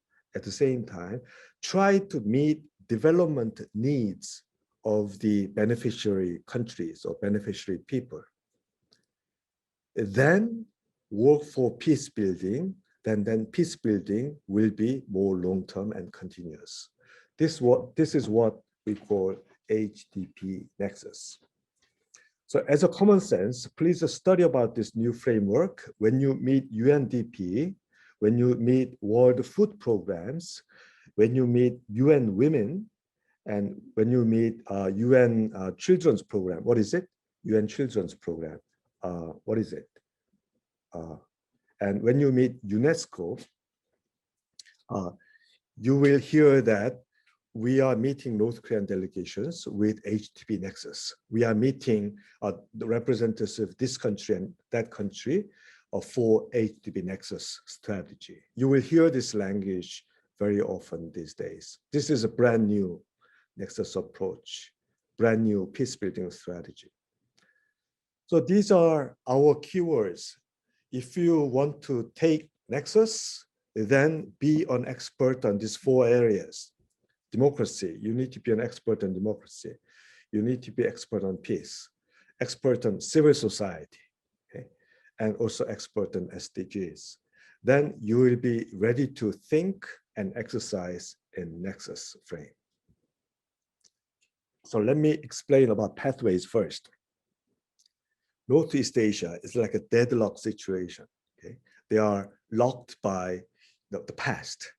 A: try to meet development needs of the beneficiary countries or beneficiary people. Then work for peace building, then peace building will be more long-term and continuous. This is what we call HDP nexus. So as a common sense, please study about this new framework when you meet UNDP, when you meet World Food Programs, when you meet UN Women, and when you meet UN Children's Program. What is it? UN Children's Program. What is it? And when you meet UNESCO, you will hear that we are meeting North Korean delegations with HDP nexus. We are meeting the representatives of this country and that country for HDP nexus strategy. You will hear this language very often these days. This is a brand new nexus approach, brand new peace building strategy. So these are our keywords. If you want to take nexus, then be an expert on these 4 areas. Democracy, you need to be an expert on democracy. You need to be expert on peace, expert on civil society, okay? And also expert on SDGs. Then you will be ready to think and exercise in nexus frame. So let me explain about pathways first. Northeast Asia is like a deadlock situation. Okay? They are locked by the past.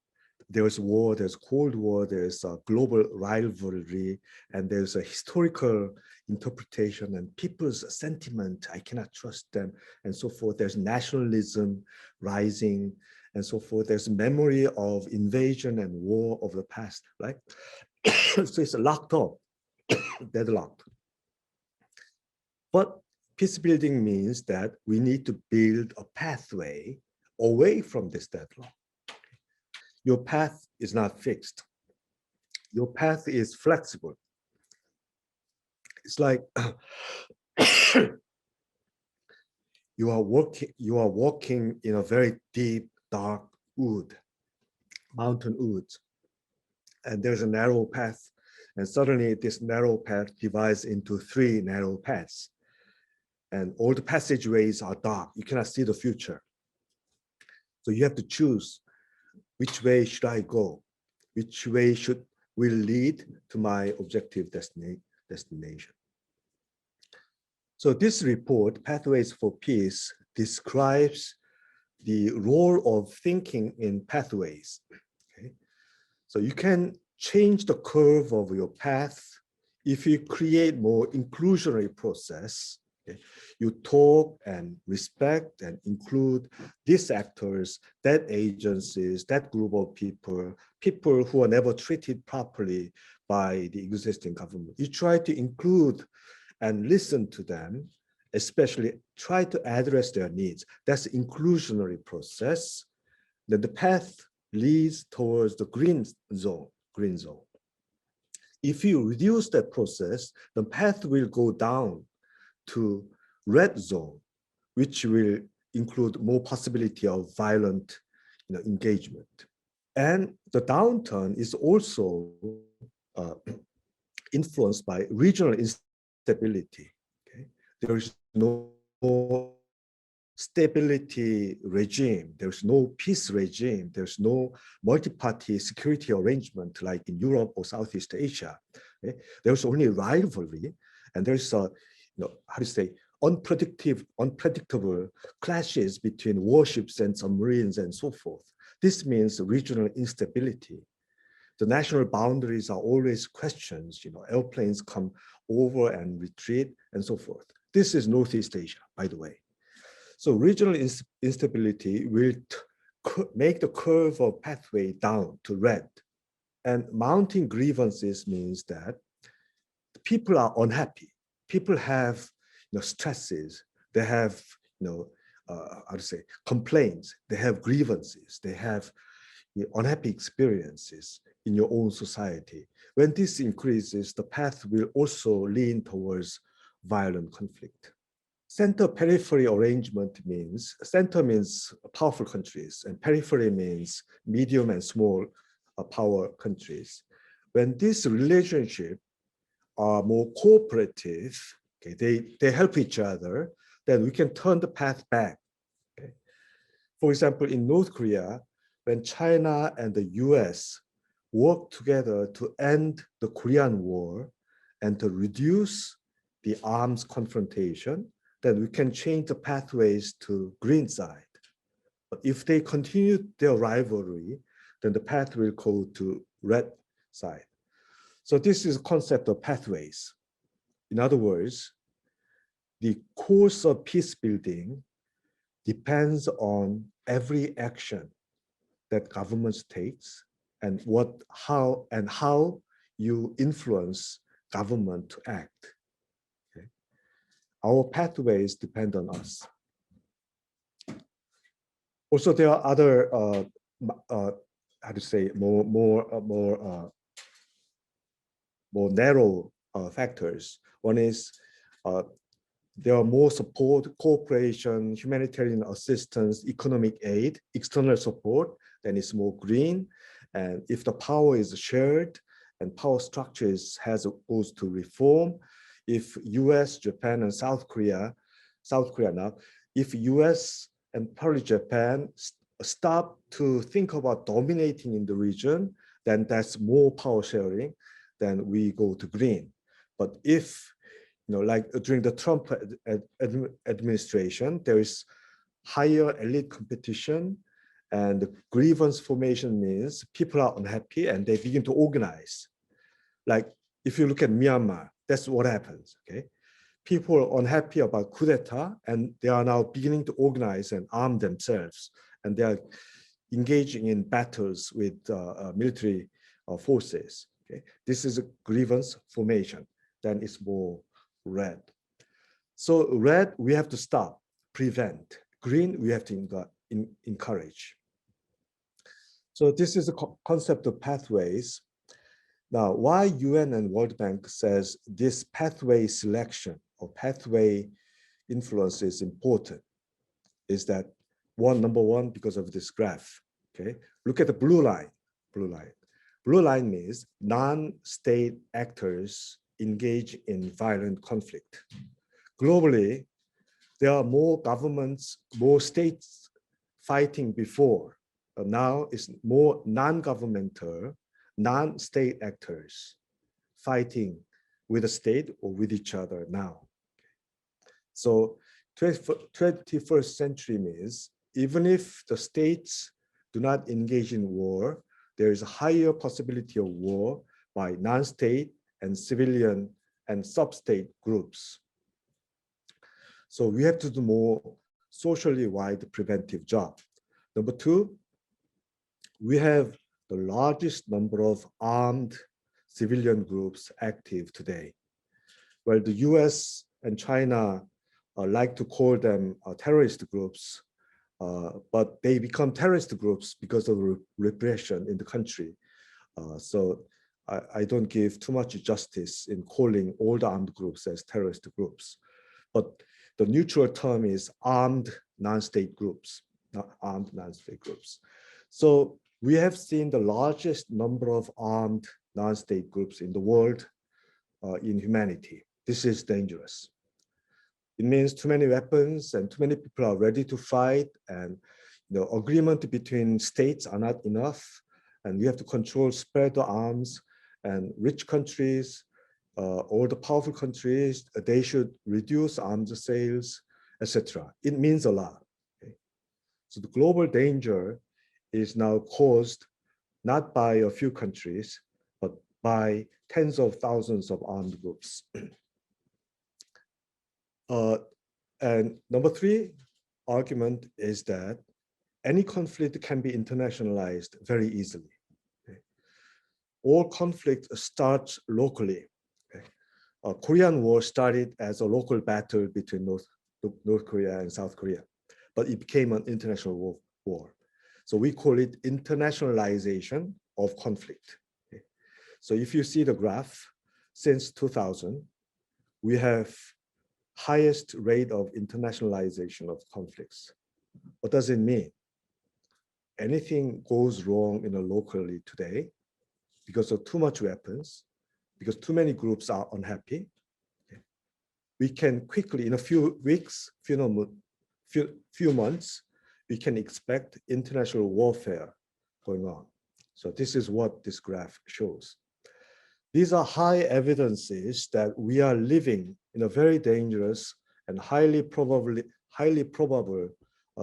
A: There's war, there's Cold War, there's a global rivalry, and there's a historical interpretation and people's sentiment, I cannot trust them, and so forth. There's nationalism rising, and so forth. There's memory of invasion and war of the past, right? So it's locked up, deadlocked. But peace building means that we need to build a pathway away from this deadlock. Your path is not fixed. Your path is flexible. It's like you are walking in a very deep, dark wood, mountain woods, and there's a narrow path, and suddenly this narrow path divides into 3 narrow paths, and all the passageways are dark. You cannot see the future. So you have to choose, which way should I go? Which way will lead to my objective destination? So this report, Pathways for Peace, describes the role of thinking in pathways. Okay? So you can change the curve of your path if you create more inclusionary process. Okay? You talk and respect and include these actors, that agencies, that group of people who are never treated properly by the existing government. You try to include and listen to them, especially try to address their needs. That's the inclusionary process. Then the path leads towards the green zone. if you reduce that process, the path will go down to red zone, which will include more possibility of violent engagement. And the downturn is also influenced by regional instability. Okay? There is no stability regime, there's no peace regime, there's no multi-party security arrangement like in Europe or Southeast Asia. Okay? There's only rivalry, and there's unpredictable clashes between warships and submarines and so forth. This means regional instability. The national boundaries are always questions. Airplanes come over and retreat and so forth. This is Northeast Asia, by the way. So regional instability will make the curve of pathway down to red. And mounting grievances means that people are unhappy. People have stresses. They have complaints. They have grievances. They have unhappy experiences in your own society. When this increases, the path will also lean towards violent conflict. Center-periphery arrangement means, center means powerful countries, and periphery means medium and small power countries. When this relationship are more cooperative, okay, they help each other, then we can turn the path back. Okay? For example, in North Korea, when China and the US work together to end the Korean War and to reduce the arms confrontation, then we can change the pathways to green side. But if they continue their rivalry, then the path will go to red side. So this is a concept of pathways. In other words, the course of peace building depends on every action that governments takes and how you influence government to act. Okay? Our pathways depend on us. Also, there are other more narrow factors. One is there are more support, cooperation, humanitarian assistance, economic aid, external support, then it's more green. And if the power is shared and power structures goes to reform, if US, Japan, and South Korea now, if US and probably Japan stop to think about dominating in the region, then that's more power sharing, then we go to green. But if, like during the Trump administration, there is higher elite competition, and the grievance formation means people are unhappy and they begin to organize. Like if you look at Myanmar, that's what happens, okay? People are unhappy about coup d'etat and they are now beginning to organize and arm themselves, and they are engaging in battles with military forces, okay? This is a grievance formation, then it's more red. So red, we have to stop, prevent. Green, we have to encourage. So this is a concept of pathways. Now, why UN and World Bank says this pathway selection or pathway influence is important is that number one, because of this graph, okay? Look at the blue line, Blue line means non-state actors engage in violent conflict. Globally, there are more governments, more states fighting before. But now it's more non-governmental, non-state actors fighting with the state or with each other now. So 21st century means even if the states do not engage in war, there is a higher possibility of war by non-state and civilian and sub-state groups. So we have to do more socially wide preventive job. Number two, we have the largest number of armed civilian groups active today. Well, the US and China like to call them terrorist groups, but they become terrorist groups because of repression in the country. So I don't give too much justice in calling all the armed groups as terrorist groups, but the neutral term is armed non-state groups, not armed non-state groups. So we have seen the largest number of armed non-state groups in the world in humanity. This is dangerous. It means too many weapons and too many people are ready to fight, and the agreement between states are not enough, and we have to control spread the arms, and rich countries, all the powerful countries, they should reduce arms sales, etc. It means a lot. Okay? So the global danger is now caused not by a few countries, but by tens of thousands of armed groups. And number three argument is that any conflict can be internationalized very easily. Okay? All conflict starts locally. Okay? Korean War started as a local battle between North Korea and South Korea, but it became an international war. So we call it internationalization of conflict. Okay? So if you see the graph, since 2000, we have highest rate of internationalization of conflicts. What does it mean? Anything goes wrong in a locally today because of too much weapons, because too many groups are unhappy, okay, we can quickly, in a few weeks, few months, we can expect international warfare going on. So this is what this graph shows. These are high evidences that we are living in a very dangerous and highly probable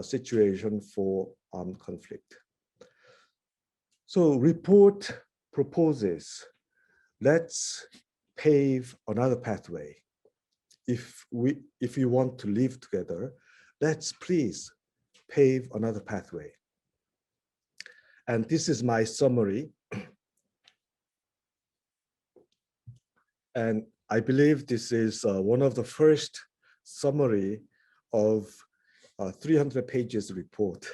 A: situation for armed conflict. So report proposes, let's pave another pathway. If we want to live together, let's please pave another pathway. And this is my summary. And I believe this is one of the first summary of 300 pages report.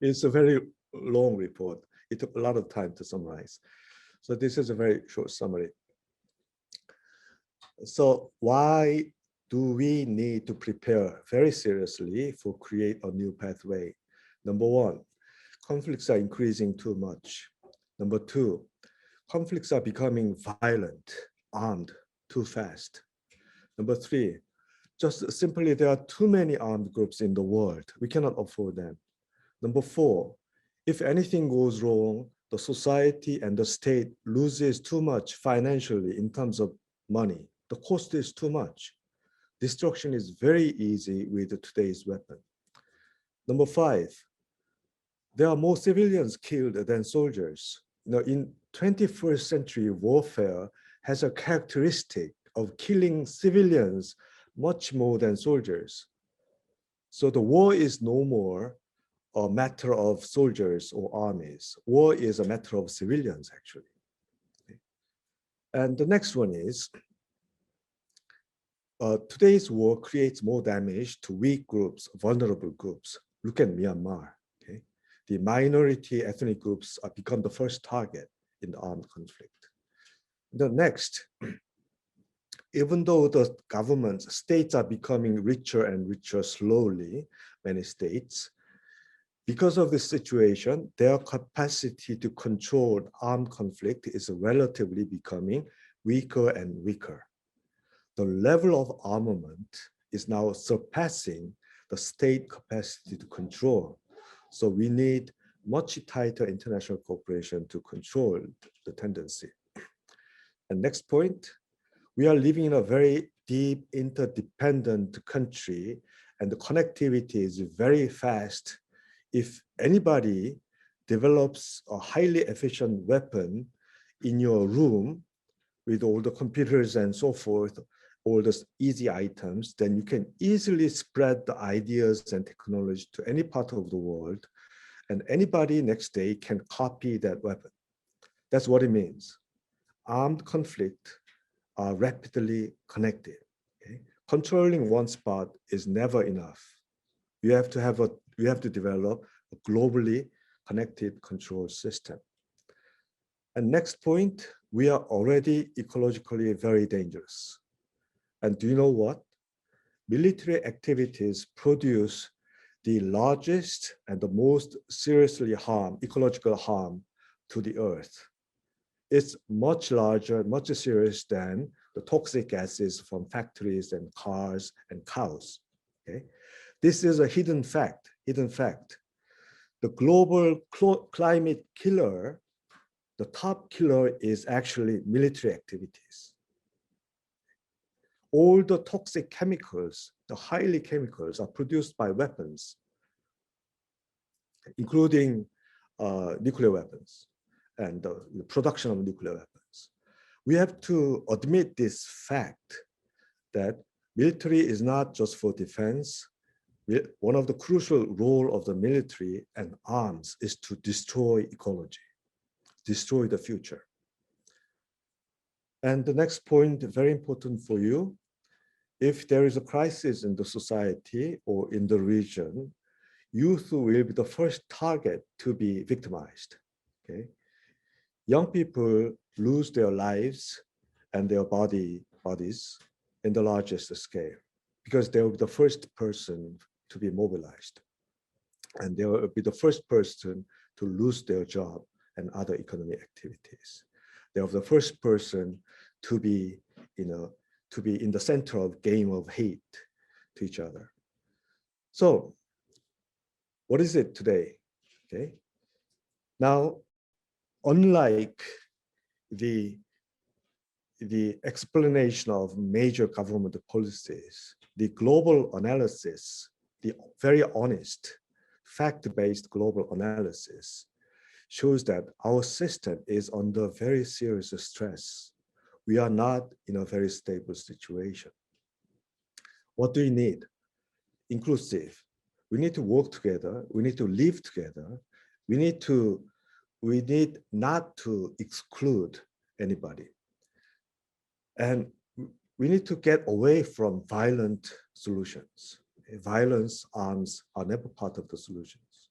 A: It's a very long report. It took a lot of time to summarize. So this is a very short summary. So why do we need to prepare very seriously for create a new pathway? Number one, conflicts are increasing too much. Number two, conflicts are becoming violent, armed too fast. Number three, just simply there are too many armed groups in the world. We cannot afford them. Number four, if anything goes wrong, the society and the state loses too much financially in terms of money. The cost is too much. Destruction is very easy with today's weapon. Number five, there are more civilians killed than soldiers. You know, in 21st century warfare has a characteristic of killing civilians much more than soldiers. So the war is no more a matter of soldiers or armies. War is a matter of civilians, actually. Okay. And the next one is, today's war creates more damage to weak groups, vulnerable groups. Look at Myanmar. Okay? The minority ethnic groups have become the first target in the armed conflict. The next, even though the governments, states are becoming richer and richer slowly, many states, because of this situation, their capacity to control armed conflict is relatively becoming weaker and weaker. The level of armament is now surpassing the state capacity to control. So we need much tighter international cooperation to control the tendency. And next point, we are living in a very deep interdependent country, and the connectivity is very fast. If anybody develops a highly efficient weapon in your room with all the computers and so forth, all those easy items, then you can easily spread the ideas and technology to any part of the world, and anybody next day can copy that weapon. That's what it means. Armed conflict are rapidly connected. Okay? Controlling one spot is never enough. You have to develop a globally connected control system. And next point, we are already ecologically very dangerous. And do you know what? Military activities produce the largest and the most seriously ecological harm to the earth. It's much larger, much serious than the toxic gases from factories and cars and cows. Okay, this is a hidden fact. The global climate killer, the top killer is actually military activities. All the toxic chemicals, the highly chemicals, are produced by weapons, including nuclear weapons and the production of nuclear weapons. We have to admit this fact that military is not just for defense. One of the crucial role of the military and arms is to destroy ecology, destroy the future. And the next point, very important for you, if there is a crisis in the society or in the region, youth will be the first target to be victimized. Okay? Young people lose their lives and their bodies in the largest scale because they will be the first person to be mobilized. And they will be the first person to lose their job and other economic activities. They are the first person to be, in the center of game of hate to each other. So, what is it today? Okay. Now, unlike the explanation of major government policies, the global analysis, the very honest, fact-based global analysis shows that our system is under very serious stress. We are not in a very stable situation. What do we need? Inclusive. We need to work together. We need to live together. We need not to exclude anybody. And we need to get away from violent solutions. Violence, arms are never part of the solutions.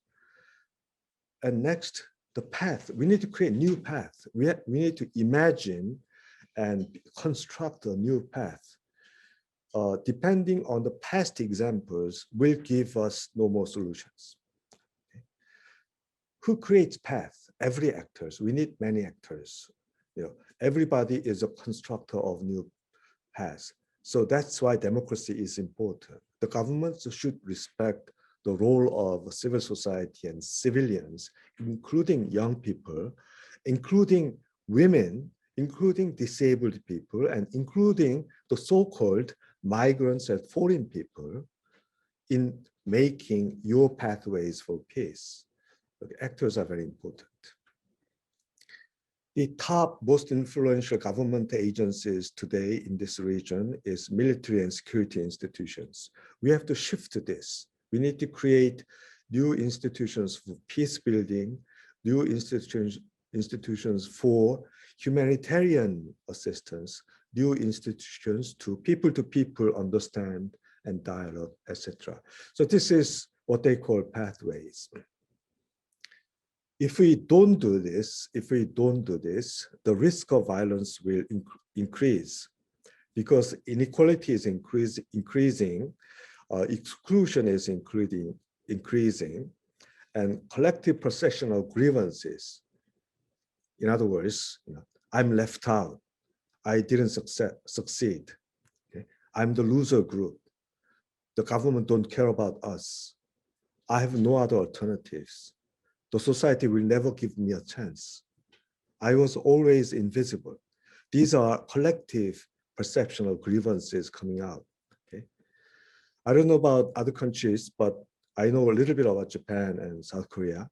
A: And next, the path. We need to create new path. We need to imagine and construct a new path. Depending on the past examples, will give us no more solutions. Okay. Who creates path? Every actors. We need many actors. Everybody is a constructor of new paths. So that's why democracy is important. The governments should respect the role of civil society and civilians, including young people, including women, including disabled people, and including the so-called migrants and foreign people in making your pathways for peace. The actors are very important. The top most influential government agencies today in this region is military and security institutions. We have to shift to this. We need to create new institutions for peace building, new institutions for humanitarian assistance, new institutions to people understand and dialogue, etc. So this is what they call pathways. If we don't do this, the risk of violence will increase because inequality is increasing, exclusion is increasing, and collective perception of grievances. In other words, I'm left out. I didn't succeed. Okay? I'm the loser group. The government don't care about us. I have no other alternatives. The society will never give me a chance. I was always invisible. These are collective perception of grievances coming out. Okay? I don't know about other countries, but I know a little bit about Japan and South Korea.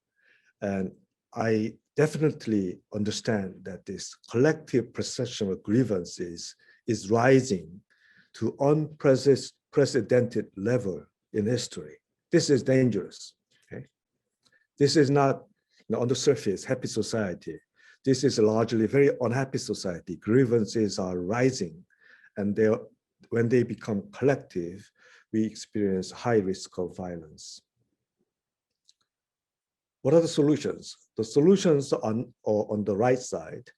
A: And I definitely understand that this collective perception of grievances is rising to unprecedented level in history. This is dangerous. Okay? This is not on the surface happy society. This is largely very unhappy society. Grievances are rising, and when they become collective, we experience high risk of violence. What are the solutions? The solutions on the right side.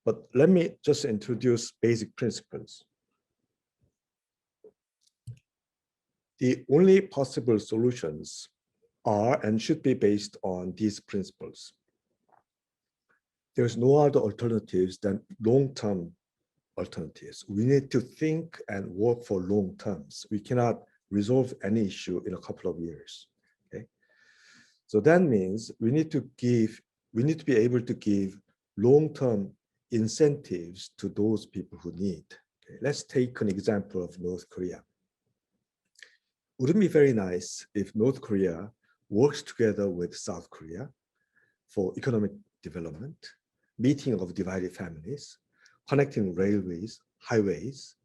A: But let me just introduce basic principles. The only possible solutions are and should be based on these principles. There's no other alternatives than long-term alternatives. We need to think and work for long terms. We cannot resolve any issue in a couple of years. Okay, so that means we need to be able to give long-term incentives to those people who need. Okay, let's take an example of North Korea. Wouldn't it be very nice if North Korea works together with South Korea for economic development, meeting of divided families, connecting railways, highways,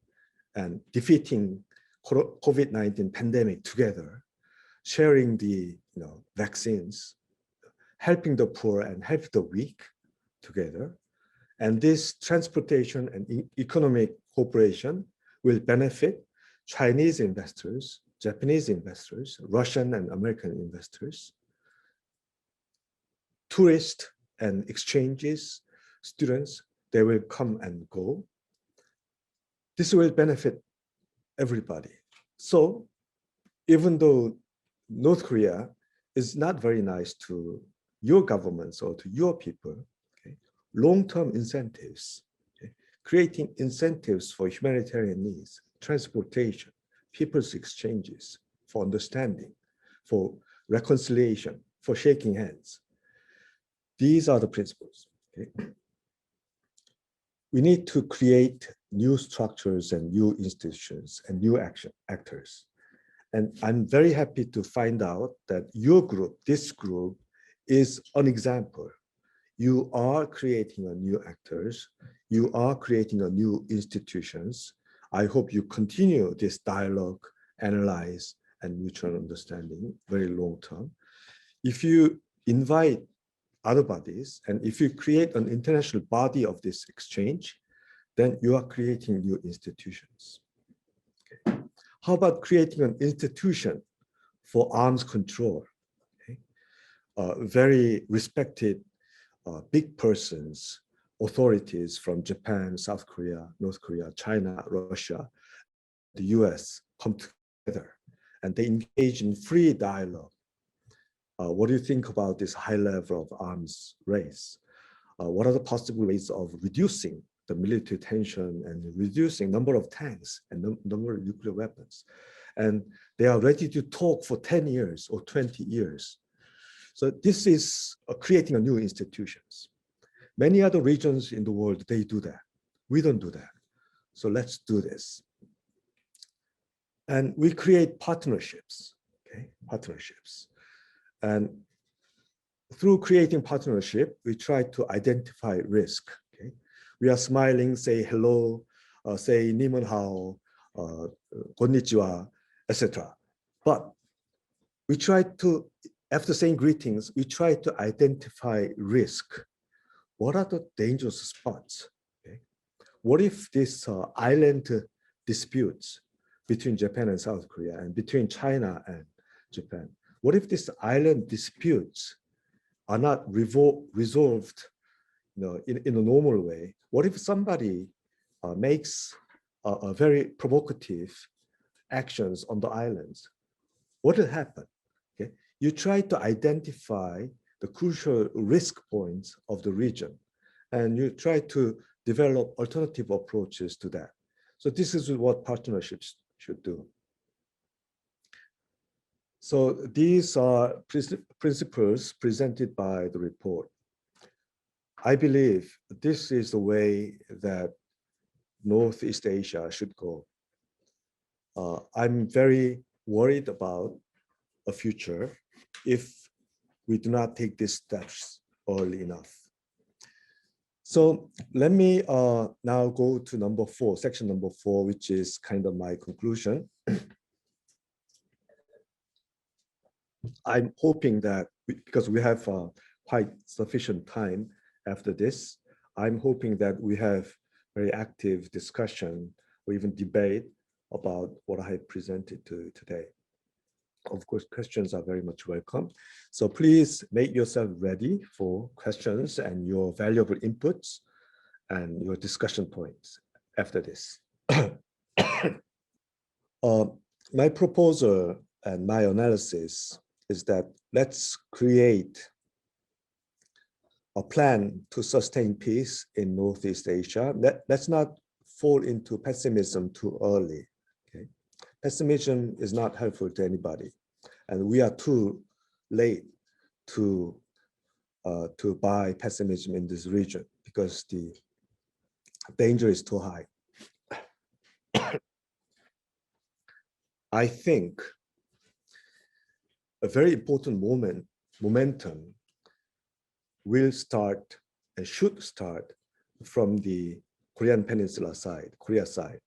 A: and defeating COVID-19 pandemic together, sharing the vaccines, helping the poor and help the weak together. And this transportation and economic cooperation will benefit Chinese investors, Japanese investors, Russian and American investors, tourists and exchanges, students, they will come and go. This will benefit everybody. So even though North Korea is not very nice to your governments or to your people, okay, long-term incentives, okay, creating incentives for humanitarian needs, transportation, people's exchanges, for understanding, for reconciliation, for shaking hands. These are the principles. Okay? We need to create new structures and new institutions and new actors. And I'm very happy to find out that your group, this group, is an example. You are creating a new actors. You are creating a new institutions. I hope you continue this dialogue, analyze, and mutual understanding very long term. If you invite other bodies, and if you create an international body of this exchange, then you are creating new institutions. Okay. How about creating an institution for arms control? Okay. Very respected big persons, authorities from Japan, South Korea, North Korea, China, Russia, the US come together and they engage in free dialogue. What do you think about this high level of arms race? What are the possible ways of reducing the military tension and reducing number of tanks and number of nuclear weapons? And they are ready to talk for 10 years or 20 years. So this is creating a new institutions. Many other regions in the world, they do that. We don't do that. So let's do this. And we create partnerships, okay? Partnerships. And through creating partnership, we try to identify risk. Okay? We are smiling, say hello, say ni hao, konnichiwa, etc. But we try to, after saying greetings, we try to identify risk. What are the dangerous spots? Okay? What if this island disputes between Japan and South Korea and between China and Japan? What if these island disputes are not resolved in a normal way? What if somebody makes a very provocative actions on the islands? What will happen? Okay? You try to identify the crucial risk points of the region, and you try to develop alternative approaches to that. So this is what partnerships should do. So these are principles presented by the report. I believe this is the way that Northeast Asia should go. I'm very worried about a future if we do not take these steps early enough. So let me now go to number 4, section number 4, which is kind of my conclusion. I'm hoping that because we have quite sufficient time after this, I'm hoping that we have very active discussion or even debate about what I have presented today. Of course, questions are very much welcome. So please make yourself ready for questions and your valuable inputs. and your discussion points after this. My proposal and my analysis is that let's create a plan to sustain peace in Northeast Asia. Let's not fall into pessimism too early. Okay? Pessimism is not helpful to anybody, and we are too late to buy pessimism in this region because the danger is too high. I think a very important momentum will start and should start from the Korean Peninsula side, Korea side.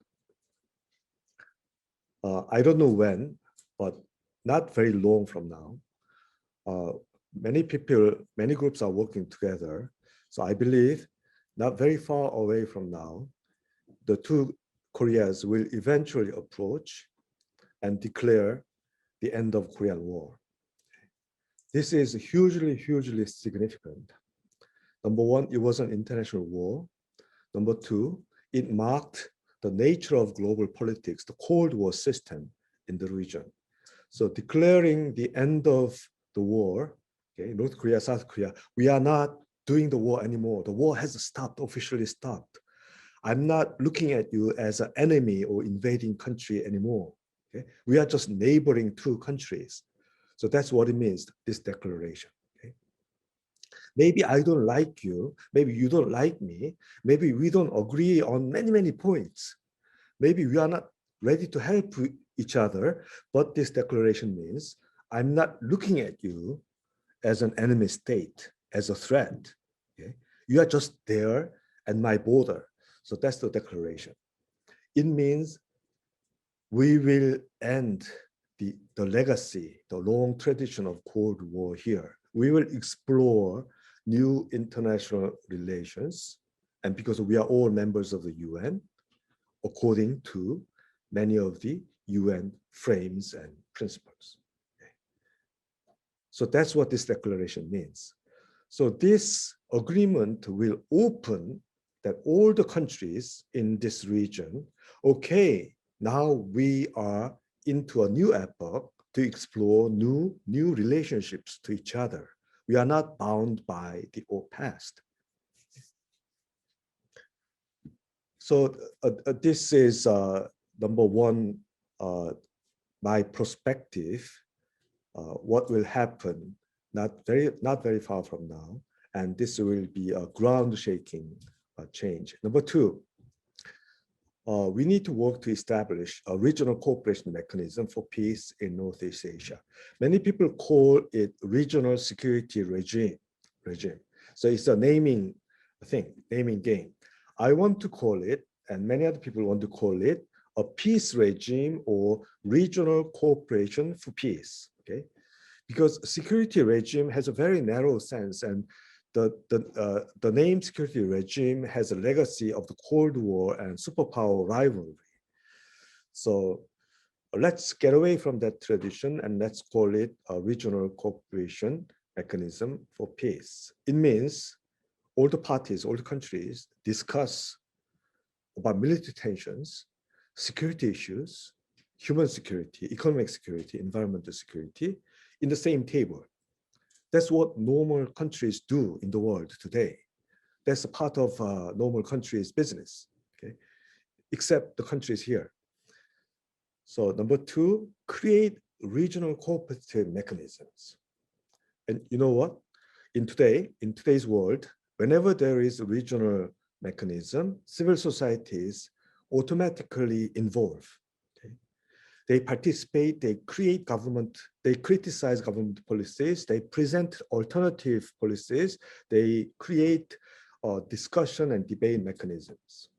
A: I don't know when, but not very long from now. Many people, many groups are working together. So I believe not very far away from now, the two Koreas will eventually approach and declare the end of Korean War. This is hugely, hugely significant. Number one, it was an international war. Number two, it marked the nature of global politics, the Cold War system in the region. So declaring the end of the war, okay, North Korea, South Korea, we are not doing the war anymore. The war has stopped, officially stopped. I'm not looking at you as an enemy or invading country anymore. Okay? We are just neighboring two countries. So that's what it means, this declaration. Okay? Maybe I don't like you, maybe you don't like me, maybe we don't agree on many, many points. Maybe we are not ready to help each other, but this declaration means I'm not looking at you as an enemy state, as a threat. Okay? You are just there at my border. So that's the declaration. It means we will end the legacy, the long tradition of Cold War here. We will explore new international relations, and because we are all members of the UN, according to many of the UN frames and principles. Okay. So that's what this declaration means. So this agreement will open that all the countries in this region, okay, now we are into a new epoch to explore new relationships to each other. We are not bound by the old past. So this is number one, my perspective, what will happen not very far from now, and this will be a ground-shaking change. Number two, we need to work to establish a regional cooperation mechanism for peace in Northeast Asia. Many people call it regional security regime. So it's a naming thing, naming game. I want to call it, and many other people want to call it, a peace regime or regional cooperation for peace. Okay, because security regime has a very narrow sense, and the name security regime has a legacy of the Cold War and superpower rivalry. So let's get away from that tradition and let's call it a regional cooperation mechanism for peace. It means all the parties, all the countries discuss about military tensions, security issues, human security, economic security, environmental security in the same table. That's what normal countries do in the world today. That's a part of normal countries' business, okay? Except the countries here. So number two, create regional cooperative mechanisms. And you know what? In today's world, whenever there is a regional mechanism, civil societies automatically involve. They participate, they create government, they criticize government policies, they present alternative policies, they create discussion and debate mechanisms.